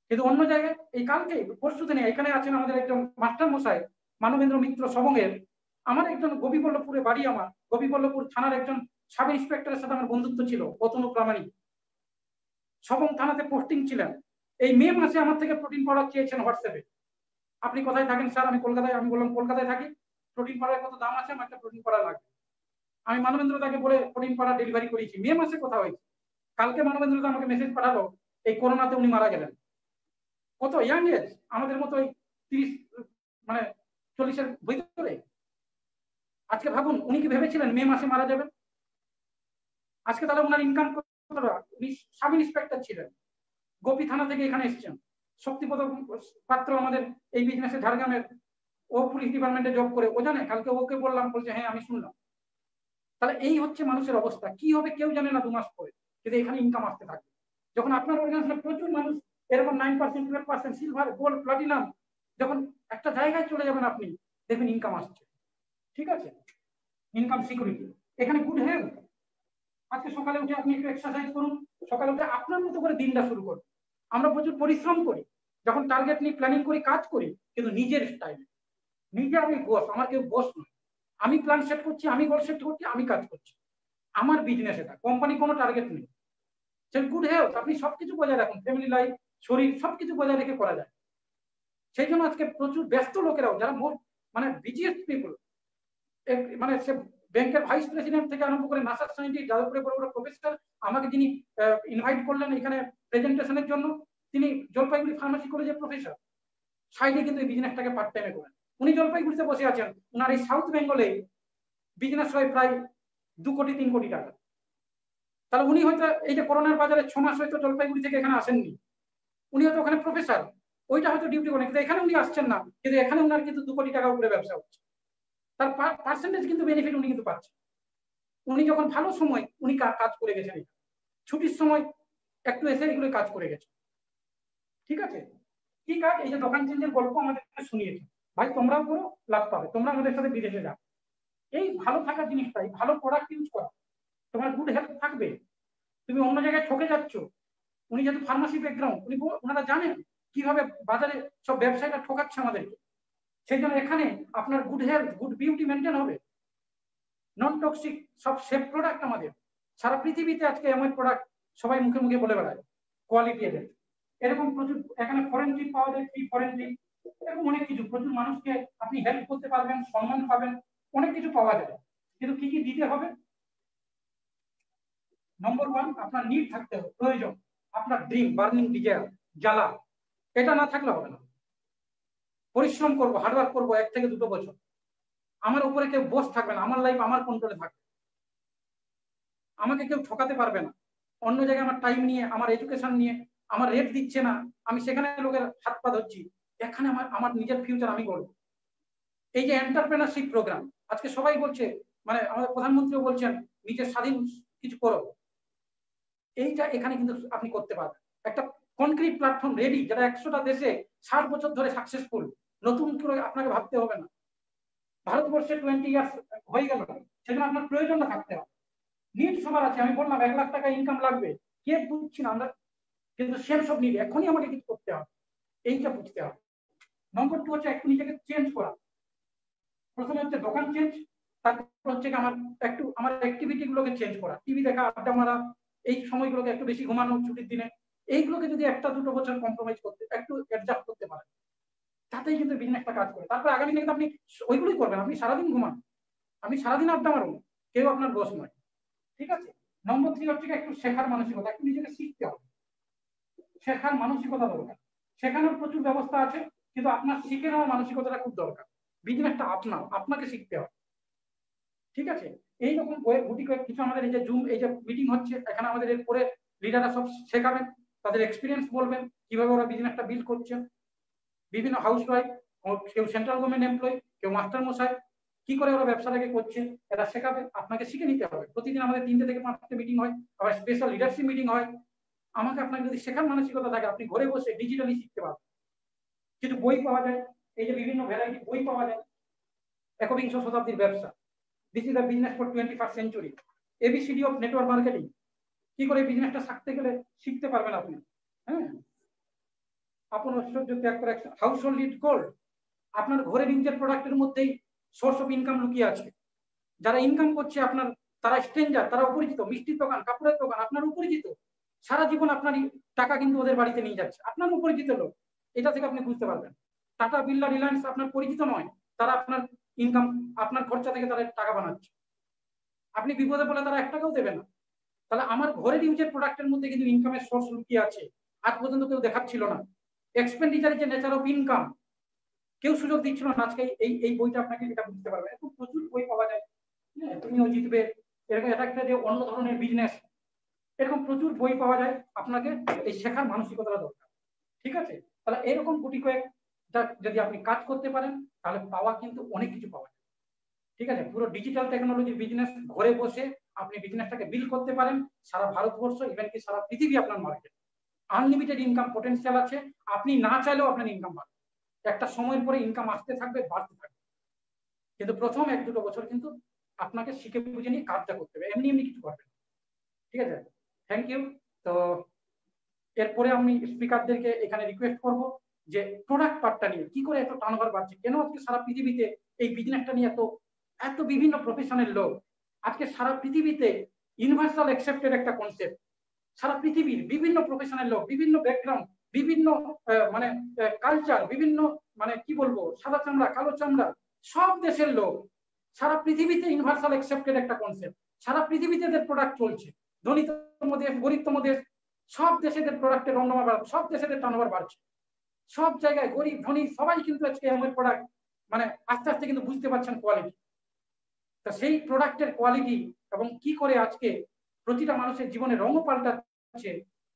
কিন্তু অন্য জায়গায়, এই কালকে পরশু দিনে এখানে আছেন আমাদের একজন মাস্টার মশাই মানবেন্দ্র মিত্র সবঙ্গের, আমার একজন গোপীবল্লভপুরে বাড়ি, আমার গোপীবল্লভপুর থানার একজন সাব ইন্সপেক্টরের সাথে আমার বন্ধুত্ব ছিল, অতনু প্রামাণিক, সবং থানাতে পোস্টিং ছিলেন। এই মে মাসে আমার থেকে প্রোটিন পাউডার চেয়েছেন হোয়াটসঅ্যাপে। আপনি কোথায় থাকেন স্যার? আমি কলকাতায়। আমি বললাম কলকাতায় থাকি, প্রোটিন পাউডারের কত দাম আছে, আমার একটা প্রোটিন পাউডার লাগবে। আমি মানবেন্দ্র তাকে বলে প্রোটিন পাউডার ডেলিভারি করেছি। মে মাসে কথা হয়েছে, কালকে মানবেন্দ্র আমাকে মেসেজ পাঠালো এই করোনাতে উনি মারা গেলেন। কত ইয়াং এজ, আমাদের মতো 30 মানে 40-এর ভিতরে। আজকে ভাবুন, উনি কি ভেবেছিলেন মে মাসে মারা যাবেন? আজকে তাহলে ওনার ইনকাম কতটা? উনি সাব ইন্সপেক্টর ছিলেন, গোপী থানা থেকে এখানে এসেছেন। শক্তিপদ পাত্র আমাদের এই বিজনেসে ঝাড়গ্রামের, ও পুলিশ ডিপার্টমেন্টে জব করে, ও জানে। কালকে ওকে বললাম, বলছে হ্যাঁ আমি শুনলাম। তাহলে এই হচ্ছে মানুষের অবস্থা, কি হবে কেউ জানে না 2 মাস পরে, কিন্তু এখানে ইনকাম আসতে থাকে। যখন আপনার অর্গানাইজেশনে প্রচুর মানুষ এরকম 9%, 12%, সিলভার, গোল্ড, প্লাটিনাম, যখন একটা জায়গায় চলে যাবেন আপনি দেখবেন ইনকাম আসছে। ঠিক আছে, ইনকাম সিকিউরিটি এখানে। গুড হেলথ, আজকে সকালে উঠে আপনি একটু এক্সারসাইজ করুন, সকালে উঠে আপনার মতো করে দিনটা শুরু করুন। আমরা প্রচুর পরিশ্রম করি, যখন টার্গেট নিয়ে প্ল্যানিং করি, কাজ করি, কিন্তু নিজের স্টাইলে। নিজে আমি বস, আমার কেউ বস নয়। আমি প্ল্যান সেট করছি, আমি গোল সেট করছি, আমি কাজ করছি, আমার বিজনেস এটা, কোম্পানি কোনো টার্গেট নেই। সে গুড হেলথ, আপনি সবকিছু বজায় রাখুন, ফ্যামিলি লাইফ, শরীর সবকিছু বজায় রেখে করা যায়। সেই জন্য আজকে প্রচুর ব্যস্ত লোকেরাও যারা মোর মানে বিজিএস্ট পিপল, মানে সে ব্যাংকের ভাইস প্রেসিডেন্ট থেকে আরম্ভ করে নাসার সাইন্টিস্ট, যাদের উপরে বড় বড় প্রফেসর, আমাকে যিনি ইনভাইট করলেন এখানে প্রেজেন্টেশনের জন্য, তিনি জলপাইগুড়ি ফার্মাসি কলেজের প্রফেসর, সাইডে কিন্তু এই বিজনেসটাকে পার্ট টাইমে করেন। উনি জলপাইগুড়িতে বসে আছেন, উনার এই সাউথ বেঙ্গলে বিজনেস হয় প্রায় 2 কোটি 3 কোটি টাকা। তাহলে উনি হয়তো এই যে করোনার বাজারে 6 মাস হয়তো জলপাইগুড়ি থেকে এখানে আসেননি, উনি হয়তো ওখানে প্রফেসর, ওইটা হয়তো ডিউটি করেন, কিন্তু এখানে উনি আসছেন না, কিন্তু এখানে উনার কিন্তু 2 কোটি টাকা উপরে ব্যবসা হচ্ছে, তার পার্সেন্টেজ কিন্তু বেনিফিট উনি কিন্তু পাচ্ছেন। উনি যখন ভালো সময় উনি কাজ করে গেছেন, ছুটির সময় একটু এসে এগুলো কাজ করে গেছে। ঠিক আছে, কি কাজ? এই যে দোকান চেঞ্জের গল্প আমাদের শুনিয়েছে, ভাই তোমরাও করো, লাভ পাবে, তোমরা আমাদের সাথে বিদেশে যাও। এই ভালো থাকার জিনিসটাই, ভালো প্রোডাক্ট ইউজ করা, তোমার গুড হেলথ থাকবে। তুমি অন্য জায়গায় ঠকে যাচ্ছ। উনি যেহেতু ফার্মাসি ব্যাকগ্রাউন্ড, ওনারা জানেন কিভাবে বাজারে সব ব্যবসায়ীরা ঠকাচ্ছে আমাদেরকে। সেই জন্য এখানে আপনার good health, good beauty maintain হবে, নন টক্সিক সব সেফ প্রোডাক্ট আমাদের। সারা পৃথিবীতে আজকে এমন প্রোডাক্ট সবাই মুখে মুখে বলে বেড়ায় কোয়ালিটি এদের। এরকম প্রচুর এখানে ফরেনজিক পাওয়া যায়, ফ্রি ফরেনজিক, এরকম অনেক কিছু, প্রচুর মানুষকে আপনি হেল্প করতে পারবেন, সম্মান পাবেন, অনেক কিছু পাওয়া যায়। কিন্তু কি কি দিতে হবে? নম্বর 1, আপনার নিড থাকতে হবে, প্রয়োজন, আপনার ড্রিম, বার্নিং ডিজায়ার, জ্বালা, এটা না থাকলে হবে না। পরিশ্রম করবো, হার্ডওয়ার্ক করবো 1 থেকে 2 বছর, আমার উপরে কেউ বস থাকবে না, আমার লাইফ আমার কন্ট্রোলে থাকবে, আমাকে কেউ ঠকাতে পারবে না। অন্য জায়গায় আমার টাইম নিয়ে, আমার এডুকেশন নিয়ে আমার রেট দিচ্ছে না, আমি সেখানে লোকের হাত পা ধরছি, এখানে আমার আমার নিজের ফিউচার আমি করবো। এই যে এন্টারপ্রেনারশিপ প্রোগ্রাম আজকে সবাই বলছে, মানে আমাদের প্রধানমন্ত্রীও বলছেন নিজের স্বাধীন কিছু করো, এইটা এখানে কিন্তু আপনি করতে পারবেন। একটা কনক্রিট প্ল্যাটফর্ম রেডি, যারা 100টা দেশে 60 বছর ধরে সাকসেসফুল, নতুন করে আপনাকে ভাবতে হবে না। ভারতবর্ষে 20 ইয়ার্স হয়ে গেল, সেজন্য আপনার প্রয়োজনটা থাকতে হবে। নিড সবার আছে, আমি বললাম 1 লাখ টাকা ইনকাম লাগবে, কে বুঝছি না আমরা, কিন্তু সেম সব নিড, এখনই আমাকে কিছু করতে হবে, এইটা বুঝতে হবে। নম্বর 2 হচ্ছে একটু নিজেকে চেঞ্জ করা। প্রথমে হচ্ছে দোকান চেঞ্জ, তারপর হচ্ছে একটু আমার অ্যাক্টিভিটি গুলোকে চেঞ্জ করা, টিভি দেখা, আড্ডা মারা, এই সময়গুলোকে একটু বেশি ঘুমানো ছুটির দিনে, এইগুলোকে যদি 1-2 বছর কম্প্রোমাইজ করতে, একটু অ্যাডজাস্ট করতে পারেন, তাতেই কিন্তু বিজনেসটা কাজ করে। তারপর আগামী দিনে আপনি ওইগুলোই করবেন, আপনি সারাদিন ঘুমান, আপনি সারাদিন আড্ডা মারুন, কেউ আপনার বস নয়। ঠিক আছে। নম্বর 3 হচ্ছে একটু শেখার মানসিকতা, একটু নিজেকে শিখতে হবে, শেখার মানসিকতা দরকার। শেখানোর প্রচুর ব্যবস্থা আছে, কিন্তু আপনার শিখে নেওয়ার মানসিকতাটা খুব দরকার। বিজনেসটা আপনাকে শিখতে হবে। ঠিক আছে। এইরকম গুটি কয়েক কিছু আমাদের এই যে জুম, এই যে মিটিং হচ্ছে, এখানে আমাদের এরপরে লিডাররা সব শেখাবেন, তাদের এক্সপিরিয়েন্স বলবেন কিভাবে ওরা বিজনেসটা বিল্ড করছেন। বিভিন্ন হাউস ওয়াইফ, কেউ সেন্ট্রাল গভর্নমেন্ট এমপ্লয়ি, কেউ মাস্টার মশাই, কি করে ওরা ব্যবসাটাকে করছে এরা শেখাবে, আপনাকে শিখে নিতে হবে। প্রতিদিন আমাদের 3টে থেকে 5টে মিটিং হয়, আবার স্পেশাল লিডারশিপ মিটিং হয়। আমাকে আপনাকে যদি শেখার মানসিকতা থাকে, আপনি ঘরে বসে ডিজিটালি শিখতে পারবেন। কিছু বই পাওয়া যায়, এই যে বিভিন্ন ভ্যারাইটি বই পাওয়া যায়, একবিংশ শতাব্দীর ব্যবসা, this is the business for 21st century, ABCD of network marketing, কি করে বিজনেসটা শিখতে গেলে শিখতে পারবেন আপনি। হ্যাঁ, আপন ঐশ্বর্য ত্যাগ করে হাউস হোল্ড লিড গোল্ড, আপনার ঘরের নিজের প্রোডাক্টের মধ্যেই সোর্স অফ ইনকাম লুকিয়ে আছে। যারা ইনকাম করছে আপনার, তারা স্ট্রেঞ্জার, তারা অপরিচিত, মিষ্টির দোকান, কাপড়ের দোকান, আপনার উপরিচিত, সারা জীবন আপনার টাকা কিন্তু ওদের বাড়িতে নিয়ে যাচ্ছে, আপনার উপরিচিত লোক। এটা থেকে আপনি বুঝতে পারবেন টাটা, বিড়লা, রিলায়েন্স আপনার পরিচিত নয়, তারা আপনার ইনকাম, আপনার খরচা থেকে তারা টাকা বানাচ্ছে। আপনি বিপদে পড়লে তারা 1 টাকাও দেবে না। তাহলে আমার ঘরের ইউজের প্রোডাক্টের মধ্যে কিন্তু ইনকামের সোর্স লুকিয়ে আছে, আজ পর্যন্ত কেউ দেখাচ্ছিল না। এক্সপেন্ডিচারের যে নেচার অফ ইনকাম কেউ সুযোগ দিচ্ছিল না। আজকে এই বইটা আপনাকে এটা বুঝতে পারবে। এরকম প্রচুর বই পাওয়া যায়, তুমিও জিতবে, এরকম এটা একটা যে অন্য ধরনের বিজনেস, এরকম প্রচুর বই পাওয়া যায়। আপনাকে এই শেখার মানসিকতা দরকার। ঠিক আছে। তাহলে এরকম গুটি কয়েক যদি আপনি কাজ করতে পারেন, তাহলে পাওয়া কিন্তু অনেক কিছু পাওয়া যায়। ঠিক আছে। পুরো ডিজিটাল টেকনোলজি বিজনেস, ঘরে বসে আপনি বিজনেসটাকে বিল্ড করতে পারেন। সারা ভারতবর্ষ, ইভেন কি সারা পৃথিবী আপনার মার্কেট, আনলিমিটেড ইনকাম পটেনশিয়াল আছে। আপনি না চাইলেও আপনার ইনকাম বাড়বে, একটা সময়ের পরে ইনকাম আসতে থাকবে, বাড়তে থাকবে। কিন্তু প্রথম 1-2 বছর কিন্তু আপনাকে শিখে বুঝে নিয়ে কাজটা করতে হবে, এমনি এমনি কিছু করবে। ঠিক আছে। Thank you. তো এরপরে আমি স্পিকারদেরকে এখানে রিকোয়েস্ট করব যে প্রোডাক্ট পার্টটা নিয়ে কি করে এত টার্নওভার বাড়ছে, কেন আজকে সারা পৃথিবীতে এই বিজনেসটা নিয়ে এত এত বিভিন্ন প্রফেশনের লোক। আজকে সারা পৃথিবীতে ইউনিভার্সাল অ্যাকসেপ্টেড একটা কনসেপ্ট, সারা পৃথিবীর বিভিন্ন প্রফেশনের লোক, বিভিন্ন ব্যাকগ্রাউন্ড, বিভিন্ন মানে কালচার, বিভিন্ন মানে কি বলবো, সাদা চামড়া, কালো চামড়া, সব দেশের লোক, সারা পৃথিবীতে ইউনিভার্সাল অ্যাকসেপ্টেড একটা কনসেপ্ট। সারা পৃথিবীতে এদের প্রোডাক্ট চলছে, ধনীতম দেশ, গরিবতম দেশ, সব দেশেদের প্রোডাক্টের রমরমা বাড়ছে, সব দেশেদের টার্নওভার বাড়ছে। সব জায়গায় গরিব ধনী সবাই কিন্তু আজকে এমন প্রোডাক্ট মানে আস্তে আস্তে কিন্তু বুঝতে পারছেন কোয়ালিটি। তা সেই প্রোডাক্টের কোয়ালিটি এবং কি করে আজকে প্রতিটা মানুষের জীবনে রঙও পাল্টাচ্ছে,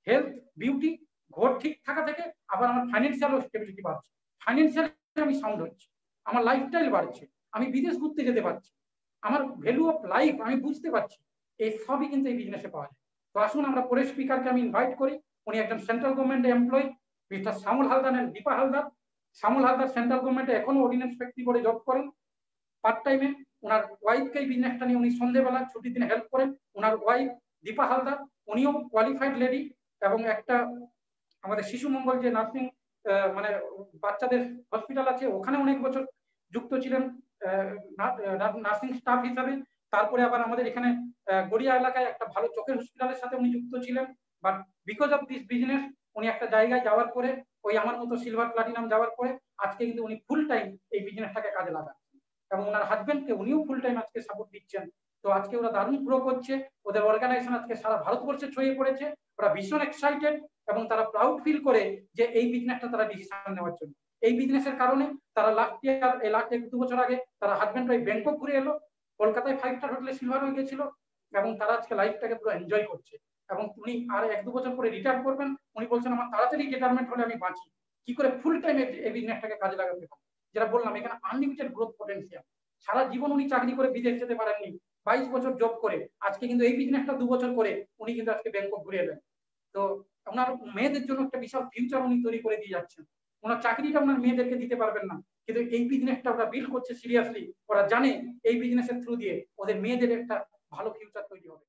হেলথ, বিউটি, ঘর ঠিক থাকা থেকে আবার আমার ফাইন্যান্সিয়াল স্টেবিলিটি বাড়ছে, ফাইন্যান্সিয়ালি আমি সাউন্ড হচ্ছে, আমার লাইফস্টাইল বাড়ছে, আমি বিদেশ ঘুরতে যেতে পারছি, আমার ভ্যালু অফ লাইফ আমি বুঝতে পারছি। এই সবই কিন্তু এই বিজনেসে পাওয়া যায়। তো আসুন আমরা পরের স্পিকারকে আমি ইনভাইট করি। উনি একজন central government employee, mister Shyamal Haldar and Dipa Haldar. Shyamal Haldar central গভর্নমেন্টে এখনো অর্ডিন্যান্স ফ্যাক্টরি বোর্ডে জব করেন পার্ট টাইমে। ওনার ওয়াইফকে এই বিজনেসটা নিয়ে উনি সন্ধ্যেবেলা ছুটির দিনে হেল্প করেন। ওনার ওয়াইফ দীপা হালদার, উনিও কোয়ালিফাইড লেডি এবং একটা আমাদের শিশু মঙ্গল যে নার্সিং মানে বাচ্চাদের হসপিটাল আছে, ওখানে অনেক বছর যুক্ত ছিলেন নার্সিং স্টাফ হিসাবে। তারপরে আবার আমাদের এখানে গড়িয়া এলাকায় একটা ভালো চোখের হসপিটালের সাথে উনি যুক্ত ছিলেন। But because of this business উনি একটা জায়গায় যাওয়ার পরে, ওই আমার মতো সিলভার প্লাটিনাম যাওয়ার পরে আজকে কিন্তু উনি ফুল টাইম এই বিজনেসটাকে কাজে লাগান এবং ওনার হাজবেন্ডকে উনিও ফুল টাইম আজকে সাপোর্ট দিচ্ছেন। তো আজকে ওরা দারুণ গ্রো করছে, ওদের অর্গানাইজেশন আজকে সারা ভারতবর্ষে ছড়িয়ে পড়েছে। ওরা ভীষণ এক্সাইটেড এবং তারা প্রাউড ফিল করে যে এই বিজনেসটা তারা ডিসিশন নেওয়ার জন্য। এই বিজনেসের কারণে তারা লাস্ট ইয়ার, এই লাস্ট 1-2 বছর আগে তারা হাজবেন্ড ওই ব্যাংকক ঘুরে এলো, কলকাতায় 5 স্টার হোটেলে সিলভার হয়ে গেছিল এবং তারা আজকে লাইফটাকে পুরো এনজয় করছে। এবং উনি আর 1-2 বছর পরে রিটায়ার করবেন। উনি বলছেন আমার তাড়াতাড়ি রিটায়ারমেন্ট হলে আমি বাঁচি, কি করে ফুল টাইম এই বিজনেসটাকে কাজে লাগাতে পারি। যেটা বললাম এখানে আনলিমিটেড গ্রোথ পটেনশিয়াল। সারা জীবন উনি চাকরি করে বিদেশ যেতে পারেননি, 22 বছর জব করে আজকে কিন্তু এই বিজনেসটা 2 বছর করে উনি কিন্তু আজকে ব্যাংকক ঘুরে এলেন। তো ওনার মেয়েদের জন্য একটা বিশাল ফিউচার উনি তৈরি করে দিয়ে যাচ্ছেন। ওনার চাকরিটা ওনার মেয়েদেরকে দিতে পারবেন না, কিন্তু এই বিজনেসটা ওরা বিল্ড করছে সিরিয়াসলি। ওরা জানে এই বিজনেসের থ্রু দিয়ে ওদের মেয়েদের একটা ভালো ফিউচার তৈরি হবে।